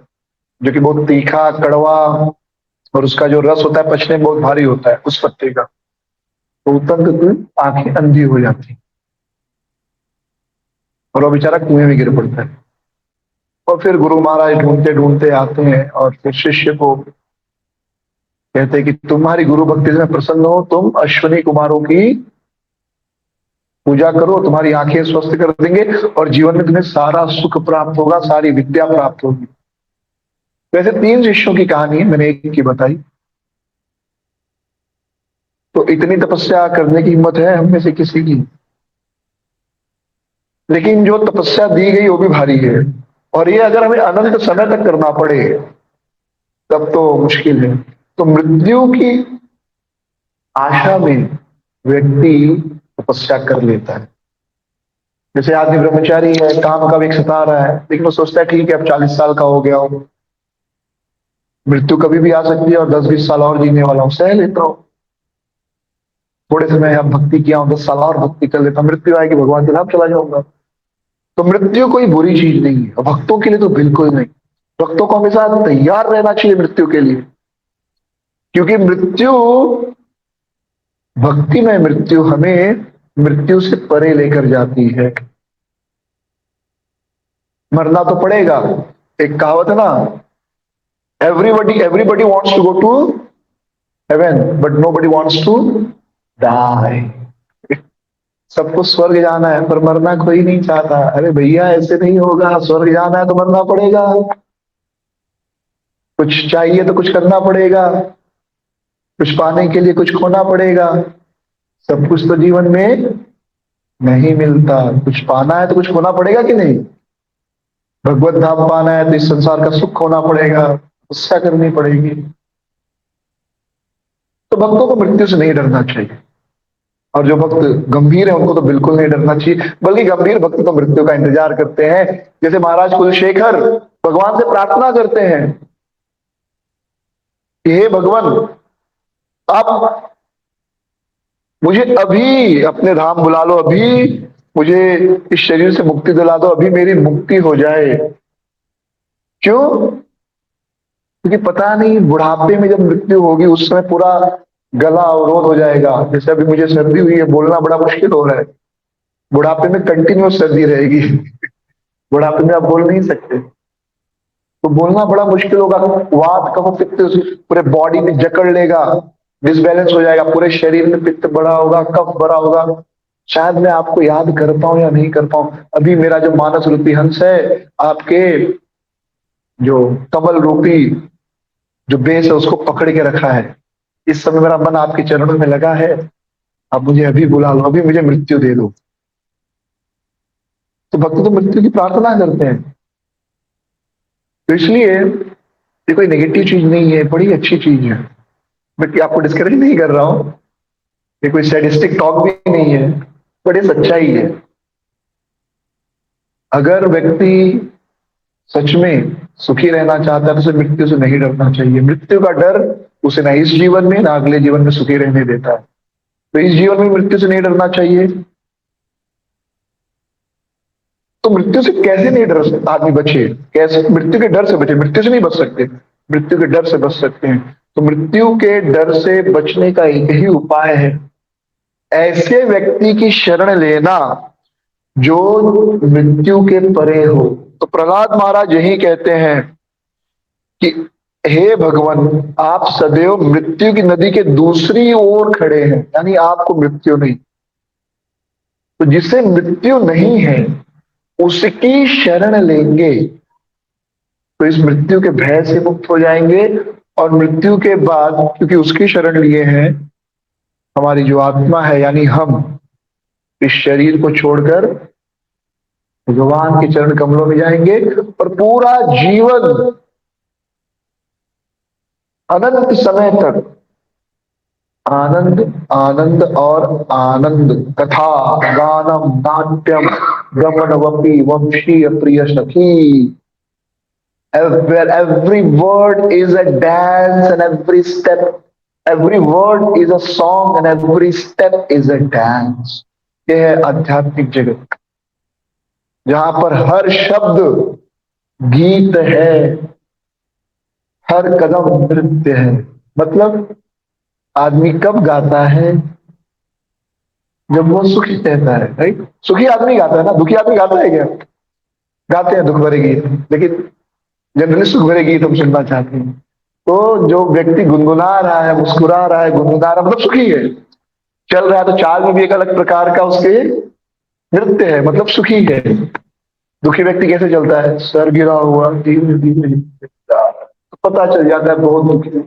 जो कि बहुत तीखा कड़वा, और उसका जो रस होता है पचने में बहुत भारी होता है उस पत्ते का। तो उतंग की आंखें अंधी हो जाती और वो बेचारा कुएं में गिर पड़ता है। और फिर गुरु महाराज ढूंढते ढूंढते आते हैं और फिर शिष्य को कहते हैं कि तुम्हारी गुरु भक्ति से मैं प्रसन्न हो, तुम अश्विनी कुमारों की पूजा करो, तुम्हारी आंखें स्वस्थ कर देंगे और जीवन में तुम्हें सारा सुख प्राप्त होगा, सारी विद्या प्राप्त होगी। वैसे 3 शिष्यों की कहानी है, मैंने एक की बताई। तो इतनी तपस्या करने की हिम्मत है हम में से किसी की? लेकिन जो तपस्या दी गई वो भी भारी है, और ये अगर हमें अनंत समय तक करना पड़े तब तो मुश्किल है। तो मृत्यु की आशा में व्यक्ति तपस्या कर लेता है। जैसे आदमी ब्रह्मचारी है, काम का भी सता रहा है, लेकिन वो सोचता है ठीक है अब 40 साल का हो गया हूँ, मृत्यु कभी भी आ सकती है और 10-20 साल और जीने वाला हूँ, सह लेता हूँ। थोड़े समय अब भक्ति किया हूँ, 10 साल और भक्ति कर लेता हूँ, मृत्यु आएगी भगवान के धाम चला जाऊंगा। तो मृत्यु कोई बुरी चीज नहीं है, भक्तों के लिए तो बिल्कुल नहीं। भक्तों को हमेशा तैयार रहना चाहिए मृत्यु के लिए, क्योंकि मृत्यु, भक्ति में मृत्यु हमें मृत्यु से परे लेकर जाती है। मरना तो पड़ेगा। एक कहावत है ना, everybody everybody wants to go to heaven but nobody wants to die. सबको स्वर्ग जाना है पर मरना कोई नहीं चाहता। अरे भैया ऐसे नहीं होगा, स्वर्ग जाना है तो मरना पड़ेगा, कुछ चाहिए तो कुछ करना पड़ेगा, कुछ पाने के लिए कुछ खोना पड़ेगा। सब कुछ तो जीवन में नहीं मिलता, कुछ पाना है तो कुछ खोना पड़ेगा कि नहीं। भगवत धाम पाना है तो इस संसार का सुख खोना पड़ेगा, तपस्या करनी पड़ेगी। तो भक्तों को मृत्यु से नहीं डरना चाहिए, और जो भक्त गंभीर है उनको तो बिल्कुल नहीं डरना चाहिए, बल्कि गंभीर भक्त तो मृत्यु का इंतजार करते हैं। जैसे महाराज कुलशेखर भगवान से प्रार्थना करते हैं कि हे भगवान, आप मुझे अभी अपने धाम बुला लो, अभी मुझे इस शरीर से मुक्ति दिला दो, अभी मेरी मुक्ति हो जाए। क्यों? क्योंकि पता नहीं बुढ़ापे में जब मृत्यु होगी उस समय पूरा गला अवरोध हो जाएगा। जैसे अभी मुझे सर्दी हुई है, बोलना बड़ा मुश्किल हो रहा है, बुढ़ापे में कंटिन्यूस सर्दी रहेगी। बुढ़ापे में आप बोल नहीं सकते, तो बोलना बड़ा मुश्किल होगा। वात कफ पित्त पूरे बॉडी में जकड़ लेगा, डिसबैलेंस हो जाएगा, पूरे शरीर में पित्त बड़ा होगा, कफ बड़ा होगा। शायद मैं आपको याद कर पाऊं या नहीं कर पाऊं। अभी मेरा जो मानस रूपी हंस है, आपके जो कमल रूपी जो बेस है उसको पकड़ के रखा है। इस समय मेरा मन आपके चरणों में लगा है, आप मुझे अभी बुला लो, अभी मुझे मृत्यु दे दो। तो भक्त तो मृत्यु की प्रार्थना करते हैं। तो इसलिए ये कोई नेगेटिव चीज नहीं है, बड़ी अच्छी चीज है। मैं आपको डिस्करेज नहीं कर रहा हूं, ये कोई सैडिस्टिक टॉक भी नहीं है, बड़ी सच्चाई है। अगर व्यक्ति सच में सुखी रहना चाहता है तो उसे मृत्यु से नहीं डरना चाहिए। मृत्यु का डर उसे ना इस जीवन में ना अगले जीवन में सुखी रहने देता है। तो इस जीवन में मृत्यु से नहीं डरना चाहिए। तो मृत्यु से कैसे नहीं डर सकता आदमी बचे, कैसे मृत्यु के डर से बचे? मृत्यु से नहीं बच सकते, मृत्यु के डर से बच सकते हैं। तो मृत्यु के डर से बचने का एक ही उपाय है, ऐसे व्यक्ति की शरण लेना जो मृत्यु के परे हो। तो प्रहलाद महाराज यही कहते हैं कि हे भगवान, आप सदैव मृत्यु की नदी के दूसरी ओर खड़े हैं, यानी आपको मृत्यु नहीं। तो जिसे मृत्यु नहीं है उसकी शरण लेंगे तो इस मृत्यु के भय से मुक्त हो जाएंगे। और मृत्यु के बाद, क्योंकि उसकी शरण लिए हैं, हमारी जो आत्मा है यानी हम इस शरीर को छोड़कर भगवान के चरण कमलों में जाएंगे और पूरा जीवन अनंत समय तक आनंद आनंद और आनंद, कथा गानम नाट्यम गमन वपी वंशी प्रिय सखी। Where every word is a dance and every word is a song and every step is a dance। ये है आध्यात्मिक जगत, जहां पर हर शब्द गीत है, हर कदम नृत्य है। मतलब आदमी कब गाता है? जब वो सुखी रहता है, राइट? सुखी आदमी गाता है ना, दुखी आदमी गाता है क्या? गाते हैं दुख भरे गीत, लेकिन जनरली सुख भरे गीत हम सुनना चाहते हैं। तो जो व्यक्ति गुनगुना रहा है, मुस्कुरा रहा है, गुनगुना रहा है, मतलब सुखी है। चल रहा है तो चाल में भी एक अलग प्रकार का उसके नृत्य है, मतलब सुखी है। दुखी व्यक्ति कैसे चलता है? सर गिरा हुआ, धीमे धीमे तो पता चल जाता है बहुत दुखी है।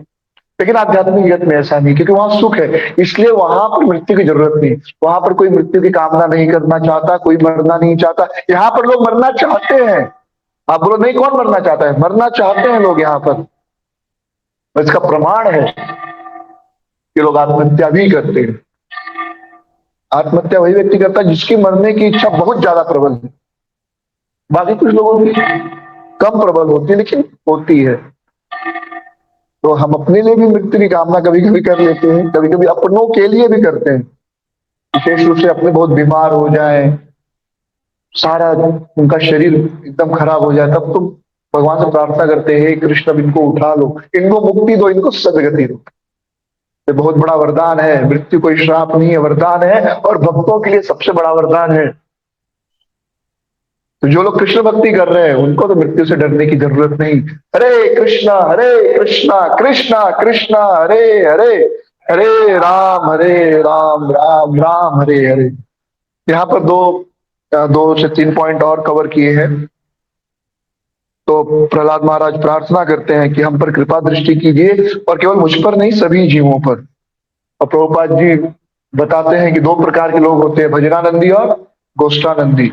लेकिन आध्यात्मिक जगत में ऐसा नहीं, क्योंकि वहां सुख है, इसलिए वहां पर मृत्यु की जरूरत नहीं। वहां पर कोई मृत्यु की कामना नहीं करना चाहता, कोई मरना नहीं चाहता। यहाँ पर लोग मरना चाहते हैं। आप बोलो नहीं, कौन मरना चाहता है? मरना चाहते हैं लोग यहाँ पर। इसका प्रमाण है कि लोग आत्महत्या भी करते हैं। आत्महत्या वही व्यक्ति करता है जिसकी मरने की इच्छा बहुत ज्यादा प्रबल है। बाकी कुछ लोगों की कम प्रबल होती है, लेकिन होती है। तो हम अपने लिए भी मृत्यु की कामना कभी कभी कर लेते हैं, कभी कभी अपनों के लिए भी करते हैं। विशेष रूप से अपने बहुत बीमार हो जाए, सारा उनका शरीर एकदम खराब हो जाए, तब तो भगवान से प्रार्थना करते हैं, हे कृष्ण अब इनको उठा लो, इनको मुक्ति दो, इनको सदगति दो। ये बहुत बड़ा वरदान है। मृत्यु कोई श्राप नहीं है, वरदान है, और भक्तों के लिए सबसे बड़ा वरदान है। तो जो लोग कृष्ण भक्ति कर रहे हैं उनको तो मृत्यु से डरने की जरूरत नहीं। हरे कृष्णा कृष्णा कृष्णा हरे हरे, हरे राम राम राम हरे हरे। यहाँ पर दो से तीन पॉइंट और कवर किए हैं। तो प्रहलाद महाराज प्रार्थना करते हैं कि हम पर कृपा दृष्टि कीजिए, और केवल मुझ पर नहीं, सभी जीवों पर। और प्रभुपाद जी बताते हैं कि दो प्रकार के लोग होते हैं, भजनानंदी और गोष्ठानंदी।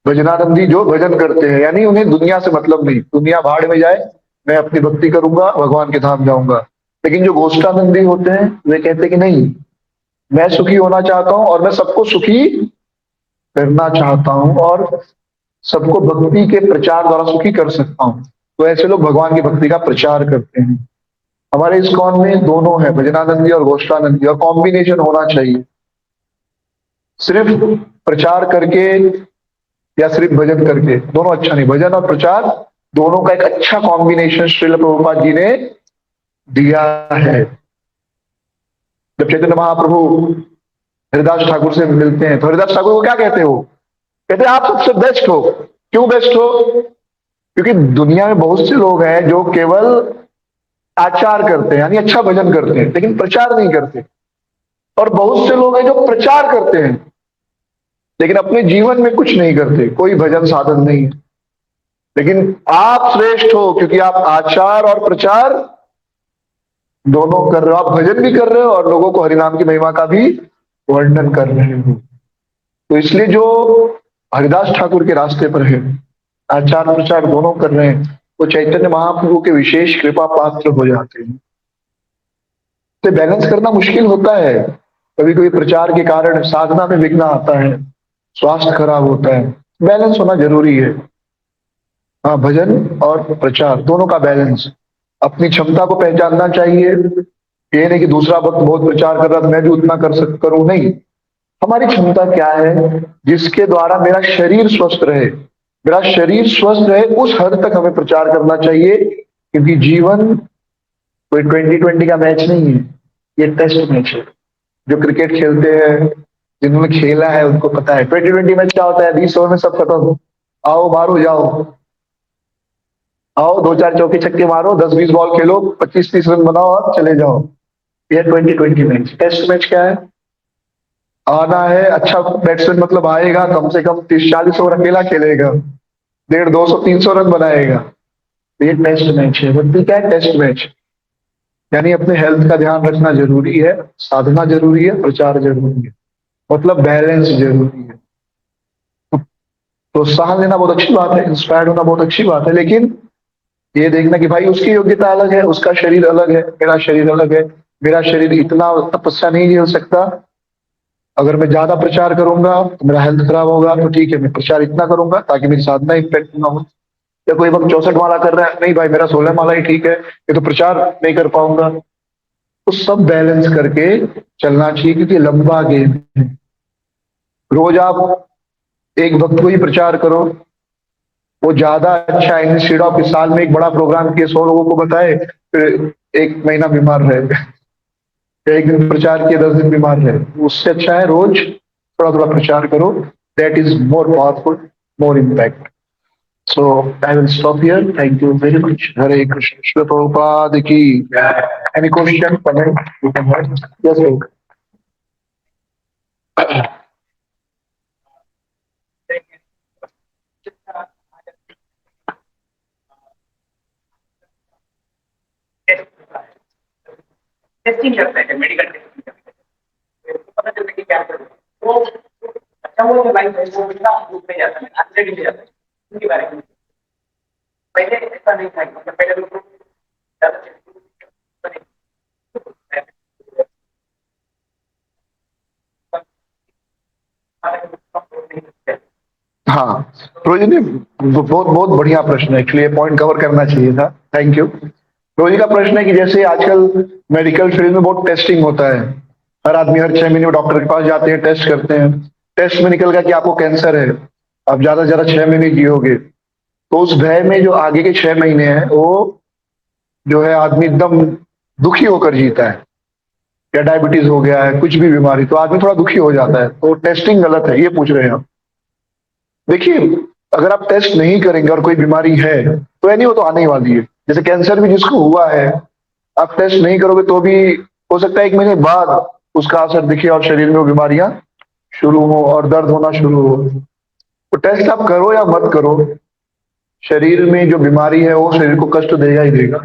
भजनानंदी जो भजन करते हैं, यानी उन्हें दुनिया से मतलब नहीं, दुनिया भाड़ में जाए, मैं अपनी भक्ति करूंगा, भगवान के धाम जाऊंगा। लेकिन जो गोष्ठानंदी होते हैं वे कहते हैं कि नहीं, मैं सुखी होना चाहता हूं और मैं सबको सुखी करना चाहता हूं, और सबको भक्ति के प्रचार द्वारा सुखी कर सकता हूं। तो ऐसे लोग भगवान की भक्ति का प्रचार करते हैं। हमारे इस्कॉन में दोनों है, भजनानंदी और गोष्ठानंदी, और कॉम्बिनेशन होना चाहिए। सिर्फ प्रचार करके या सिर्फ भजन करके दोनों अच्छा नहीं, भजन और प्रचार दोनों का एक अच्छा कॉम्बिनेशन श्रील प्रभुपाद जी ने दिया है। जब चैतन्य महाप्रभु हरिदास ठाकुर से मिलते हैं तो हरिदास ठाकुर को क्या कहते हो? कहते हैं आप सबसे बेस्ट हो। क्यों बेस्ट हो? क्योंकि दुनिया में बहुत से लोग हैं जो केवल आचार करते हैं, यानी अच्छा भजन करते हैं, लेकिन प्रचार नहीं करते। और बहुत से लोग हैं जो प्रचार करते हैं लेकिन अपने जीवन में कुछ नहीं करते, कोई भजन साधन नहीं है। लेकिन आप श्रेष्ठ हो क्योंकि आप आचार और प्रचार दोनों कर रहे हो। आप भजन भी कर रहे हो और लोगों को हरिनाम की महिमा का भी वर्णन कर रहे हो। तो इसलिए जो हरिदास ठाकुर के रास्ते पर है, आचार प्रचार दोनों कर रहे हैं, वो चैतन्य महाप्रभु के विशेष कृपा पात्र हो जाते हैं। तो बैलेंस करना मुश्किल होता है। कभी कभी प्रचार के कारण साधना में विघ्न आता है, स्वास्थ्य खराब होता है। बैलेंस होना जरूरी है। हाँ, भजन और प्रचार दोनों का बैलेंस। अपनी क्षमता को पहचानना चाहिए। ये नहीं कि दूसरा भक्त बहुत प्रचार कर रहा है तो मैं भी उतना कर सक करूं, नहीं। हमारी क्षमता क्या है जिसके द्वारा मेरा शरीर स्वस्थ रहे, मेरा शरीर स्वस्थ रहे, उस हद तक हमें प्रचार करना चाहिए। क्योंकि जीवन कोई 2020 का मैच नहीं है, ये टेस्ट मैच है। जो क्रिकेट खेलते हैं, जिन्होंने खेला है उनको पता है 2020 मैच क्या होता है। 20 ओवर में सब खत्म, आओ मारो जाओ, आओ दो चार चौके छक्के मारो, 10-20 बॉल खेलो, 25-30 रन बनाओ और चले जाओ। ये 2020 मैच। टेस्ट मैच क्या है? आना है, अच्छा बैट्समैन मतलब आएगा, कम से कम 30-40 ओवर अकेला खेलेगा, 150, 200, 300 रन बनाएगा। तो ये टेस्ट मैच है। मतलब क्या है टेस्ट मैच? यानी अपने हेल्थ का ध्यान रखना जरूरी है, साधना जरूरी है, प्रचार जरूरी है, मतलब बैलेंस जरूरी है। प्रोत्साहन लेना बहुत अच्छी बात है, इंस्पायर्ड होना बहुत अच्छी बात है, लेकिन ये देखना कि भाई उसकी योग्यता अलग है, उसका शरीर अलग है, मेरा शरीर अलग है। मेरा शरीर इतना तपस्या नहीं झेल सकता। अगर मैं ज्यादा प्रचार करूंगा तो मेरा हेल्थ खराब होगा, तो ठीक है मैं प्रचार इतना करूंगा ताकि मेरी साधना इम्पेक्ट ना हो। या कोई वक्त 64 माला कर रहा है, नहीं भाई मेरा 16 माला ही ठीक है, ये तो प्रचार नहीं कर पाऊंगा। तो सब बैलेंस करके चलना चाहिए, क्योंकि लंबा गेम है। रोज आप एक भक्त को ही प्रचार करो, वो ज्यादा अच्छा है इंस्टेड ऑफ साल में एक बड़ा प्रोग्राम किए 100 लोगों को बताए, फिर एक महीना बीमार रहे, या एक दिन प्रचार किए 10 दिन बीमार रहे। उससे अच्छा है रोज थोड़ा थोड़ा प्रचार करो। That is more powerful, more impact. So I will stop here, thank you very much. Hare Krishna, Shri Prabhupada की। Any question comment? Yes. Testing करते हैं, मेडिकल टेस्टिंग करते हैं, तो पता चलता है कि क्या करें। तो अच्छा वो जो लाइफ है वो कितना ग्रुप में जाता है, एथलेटिक में जाता है, उनके बारे में पहले ऐसा नहीं था। मतलब पहले लोग ज्यादा हाँ, रोजी ने बहुत बहुत बढ़िया प्रश्न है, एक्चुअली ये पॉइंट कवर करना चाहिए था। Thank you. रोजी का प्रश्न है कि जैसे आजकल मेडिकल फील्ड में बहुत टेस्टिंग होता है, हर आदमी हर 6 महीने में डॉक्टर के पास जाते हैं, टेस्ट करते हैं, टेस्ट में निकल गया कि आपको कैंसर है, आप ज्यादा से ज्यादा 6 महीने जियोगे। तो उस भय में जो आगे के 6 महीने हैं वो जो है आदमी एकदम दुखी होकर जीता है, या डायबिटीज हो गया है, कुछ भी बीमारी, तो आदमी थोड़ा दुखी हो जाता है, तो टेस्टिंग गलत है, ये पूछ रहे हैं आप। देखिए, अगर आप टेस्ट नहीं करेंगे और कोई बीमारी है तो यानी वो तो आने ही वाली है। जैसे कैंसर भी जिसको हुआ है, आप टेस्ट नहीं करोगे तो भी हो सकता है 1 महीने बाद उसका असर दिखे और शरीर में वो बीमारियां शुरू हो और दर्द होना शुरू हो। तो टेस्ट आप करो या मत करो, शरीर में जो बीमारी है वो शरीर को कष्ट देगा ही देगा,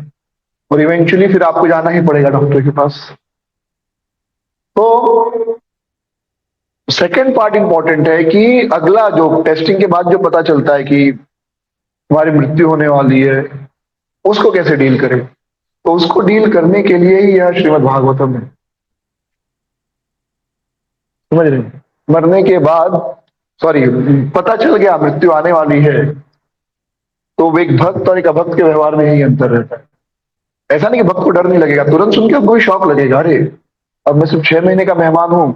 और इवेंचुअली फिर आपको जाना ही पड़ेगा डॉक्टर के पास। तो सेकेंड पार्ट इंपॉर्टेंट है कि अगला जो टेस्टिंग के बाद जो पता चलता है कि हमारी मृत्यु होने वाली है, उसको कैसे डील करें। तो उसको डील करने के लिए ही यह श्रीमद् भागवतम है। समझ रहे हैं? मरने के बाद, सॉरी, पता चल गया मृत्यु आने वाली है, तो एक भक्त और एक अभक्त के व्यवहार में यही अंतर रहता है। ऐसा नहीं कि भक्त को डर नहीं लगेगा, तुरंत सुन के हमको भी शौक लगेगा, अरे अब मैं सिर्फ 6 महीने का मेहमान हूँ,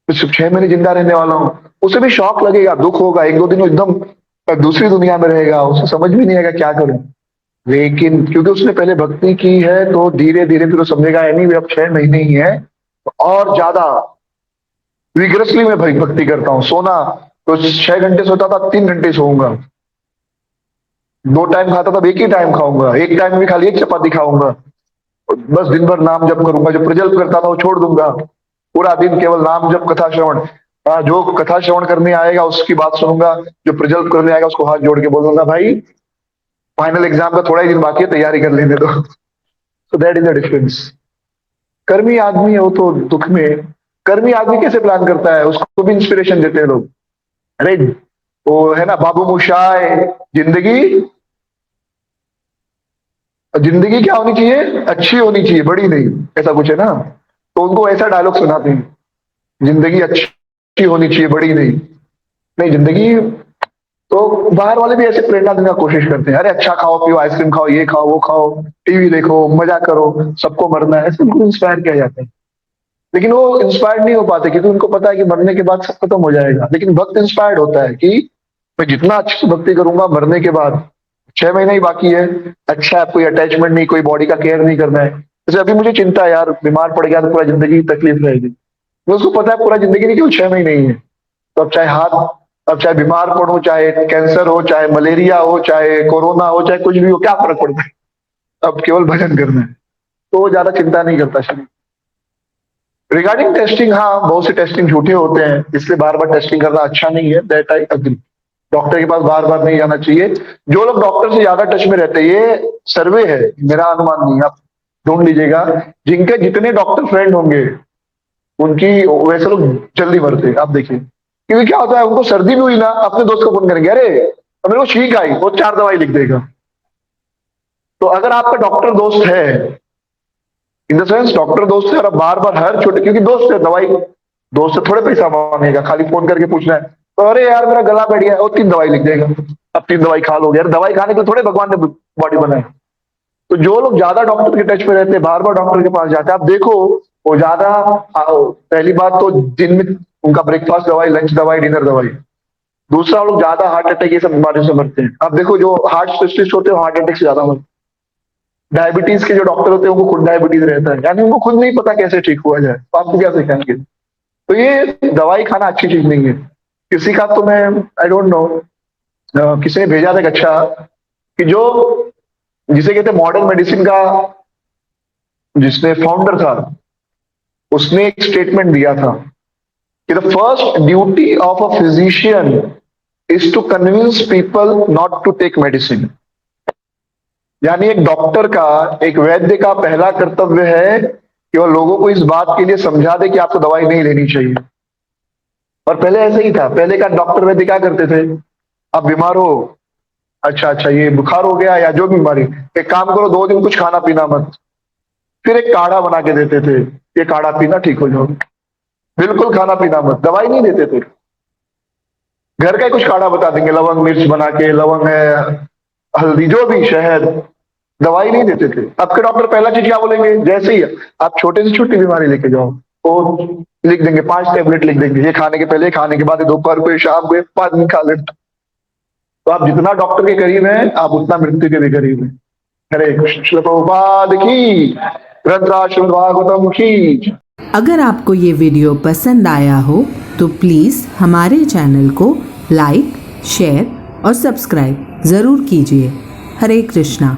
तो सिर्फ 6 महीने जिंदा रहने वाला हूँ। उसे भी शौक लगेगा, दुख होगा, 1-2 दिन वो एकदम दूसरी दुनिया में रहेगा, उसे समझ भी नहीं आएगा क्या करूं। लेकिन क्योंकि उसने पहले भक्ति की है तो धीरे धीरे फिर वो समझेगा, यानी अब 6 महीने ही है, तो और ज्यादा विग्रसली मैं भाई भक्ति करता हूँ। सोना तो 6 घंटे सोता था, 3 घंटे सोऊंगा। 2 टाइम खाता था, एक ही टाइम खाऊंगा, एक टाइम में खाली एक चपाती खाऊंगा। बस दिन भर नाम जप करूंगा, जो प्रजल्प करता था वो छोड़ दूंगा, पूरा दिन केवल नाम जप कथा श्रवण। जो कथा श्रवण करने आएगा उसकी बात सुनूंगा, जो प्रजल्प करने आएगा उसको हाथ जोड़ के बोलूंगा, भाई फाइनल एग्जाम का थोड़ा ही दिन बाकी है, तैयारी कर लेने दो। So that is the difference. कर्मी आदमी है वो तो दुख में। कर्मी आदमी कैसे प्लान करता है, उसको भी इंस्पिरेशन देते हैं लोग। अरे वो है ना, बाबू मोशाय, जिंदगी जिंदगी क्या होनी चाहिए, अच्छी होनी चाहिए, बड़ी नहीं, ऐसा कुछ है ना। तो उनको ऐसा डायलॉग सुनाते हैं, जिंदगी अच्छी होनी चाहिए, बड़ी नहीं। नहीं, जिंदगी तो बाहर वाले भी ऐसे प्रेरणा देने की कोशिश करते हैं, अरे अच्छा खाओ पियो, आइसक्रीम खाओ, ये खाओ वो खाओ, टीवी देखो, मजा करो, सबको मरना है, ऐसे उनको इंस्पायर किया जाता है। लेकिन वो इंस्पायर्ड नहीं हो पाते क्योंकि उनको पता है कि मरने के बाद सब खत्म हो जाएगा। लेकिन भक्त इंस्पायर्ड होता है कि मैं जितना अच्छे से भक्ति करूंगा, मरने के बाद 6 महीने ही बाकी है, अच्छा है, कोई अटैचमेंट नहीं, कोई बॉडी का केयर नहीं करना है। जैसे अभी मुझे चिंता है यार, बीमार पड़ गया तो पूरा जिंदगी की तकलीफ रहेगी, तो उसको पता है पूरा जिंदगी नहीं, केवल 6 महीने ही है। तो अब चाहे बीमार पड़ो, चाहे कैंसर हो, चाहे मलेरिया हो, चाहे कोरोना हो, चाहे कुछ भी हो, क्या फर्क पड़ता है, अब केवल भजन करना है। तो वो ज्यादा चिंता नहीं करता शरीर। रिगार्डिंग टेस्टिंग, हाँ, बहुत से टेस्टिंग झूठे होते हैं, इसलिए बार बार टेस्टिंग करना अच्छा नहीं है, दैट आई अग्री। डॉक्टर के पास बार बार नहीं जाना चाहिए। जो लोग डॉक्टर से ज्यादा टच में रहते हैं, ये सर्वे है, मेरा अनुमान नहीं, आप ढूंढ लीजिएगा, जिनके जितने डॉक्टर फ्रेंड होंगे उनकी वैसे लोग जल्दी मरते हैं, आप देखिए। क्योंकि क्या होता है, उनको सर्दी भी हुई ना, अपने दोस्त को फोन करेंगे, अरे अब मेरे को छींक आई, वो 4 दवाई लिख देगा। तो अगर आपका डॉक्टर दोस्त है, इन द सेंस डॉक्टर दोस्त है, और बार बार हर छोटे, क्योंकि दोस्त है, दवाई दोस्त से थोड़े पैसा मांगेगा, खाली फोन करके पूछना है, तो अरे यार मेरा गला बैठ गया, वो 3 दवाई लिख देगा, अब 3 दवाई खा लोगे, यार दवाई खाने के लिए थोड़े भगवान ने बॉडी बनाई। तो जो लोग ज्यादा डॉक्टर के टच में रहते हैं, बार बार डॉक्टर के पास जाते हैं, आप देखो वो ज्यादा, पहली बात तो दिन में उनका ब्रेकफास्ट दवाई, लंच दवाई, डिनर दवाई। दूसरा, वो लोग ज्यादा हार्ट अटैक ये सब बीमारियों से मरते हैं। आप देखो जो हार्ट स्पेशलिस्ट होते हैं हार्ट अटैक से ज्यादा मरते हैं। डायबिटीज के जो डॉक्टर होते हैं उनको खुद डायबिटीज रहता है, यानी उनको खुद नहीं पता कैसे ठीक हुआ जाए, तो आपको क्या सिखाएंगे। तो ये दवाई खाना अच्छी चीज नहीं है। किसी का तो मैं आई डोंट नो, किसी ने भेजा था एक अच्छा, कि जो जिसे कहते हैं मॉडर्न मेडिसिन का जिसने फाउंडर था, उसने एक स्टेटमेंट दिया था कि the first duty of a physician is to convince people not to take medicine. यानी एक डॉक्टर का, एक वैद्य का पहला कर्तव्य है कि वह लोगों को इस बात के लिए समझा दे कि आपको दवाई नहीं लेनी चाहिए। और पहले ऐसे ही था, पहले का डॉक्टर वैद्य क्या करते थे, आप बीमार हो, अच्छा अच्छा ये बुखार हो गया या जो भी बीमारी, एक काम करो 2 दिन कुछ खाना पीना मत, फिर एक काढ़ा बना के देते थे, ये काढ़ा पीना ठीक हो जाओगे। बिल्कुल खाना पीना मत, दवाई नहीं देते थे। घर का ही कुछ काढ़ा बता देंगे, लवंग मिर्च बना के, लवंग है, हल्दी, जो भी, शहद, दवाई नहीं देते थे। अब के डॉक्टर पहला चीज क्या बोलेंगे, जैसे ही आप छोटे से छोटी बीमारी लेके जाओ वो लिख देंगे, 5 टैबलेट लिख देंगे, ये खाने के पहले, खाने के बाद, दोपहर को, शाम को 5 दिन खा लेना। तो आप जितना डॉक्टर के करीब हैं, आप उतना मृत्यु के भी करीब हैं। हरे कृष्ण। श्रील प्रभुपाद की, ग्रंथराज भागवतम की। अगर आपको ये वीडियो पसंद आया हो तो प्लीज़ हमारे चैनल को लाइक, शेयर और सब्सक्राइब ज़रूर कीजिए। हरे कृष्णा।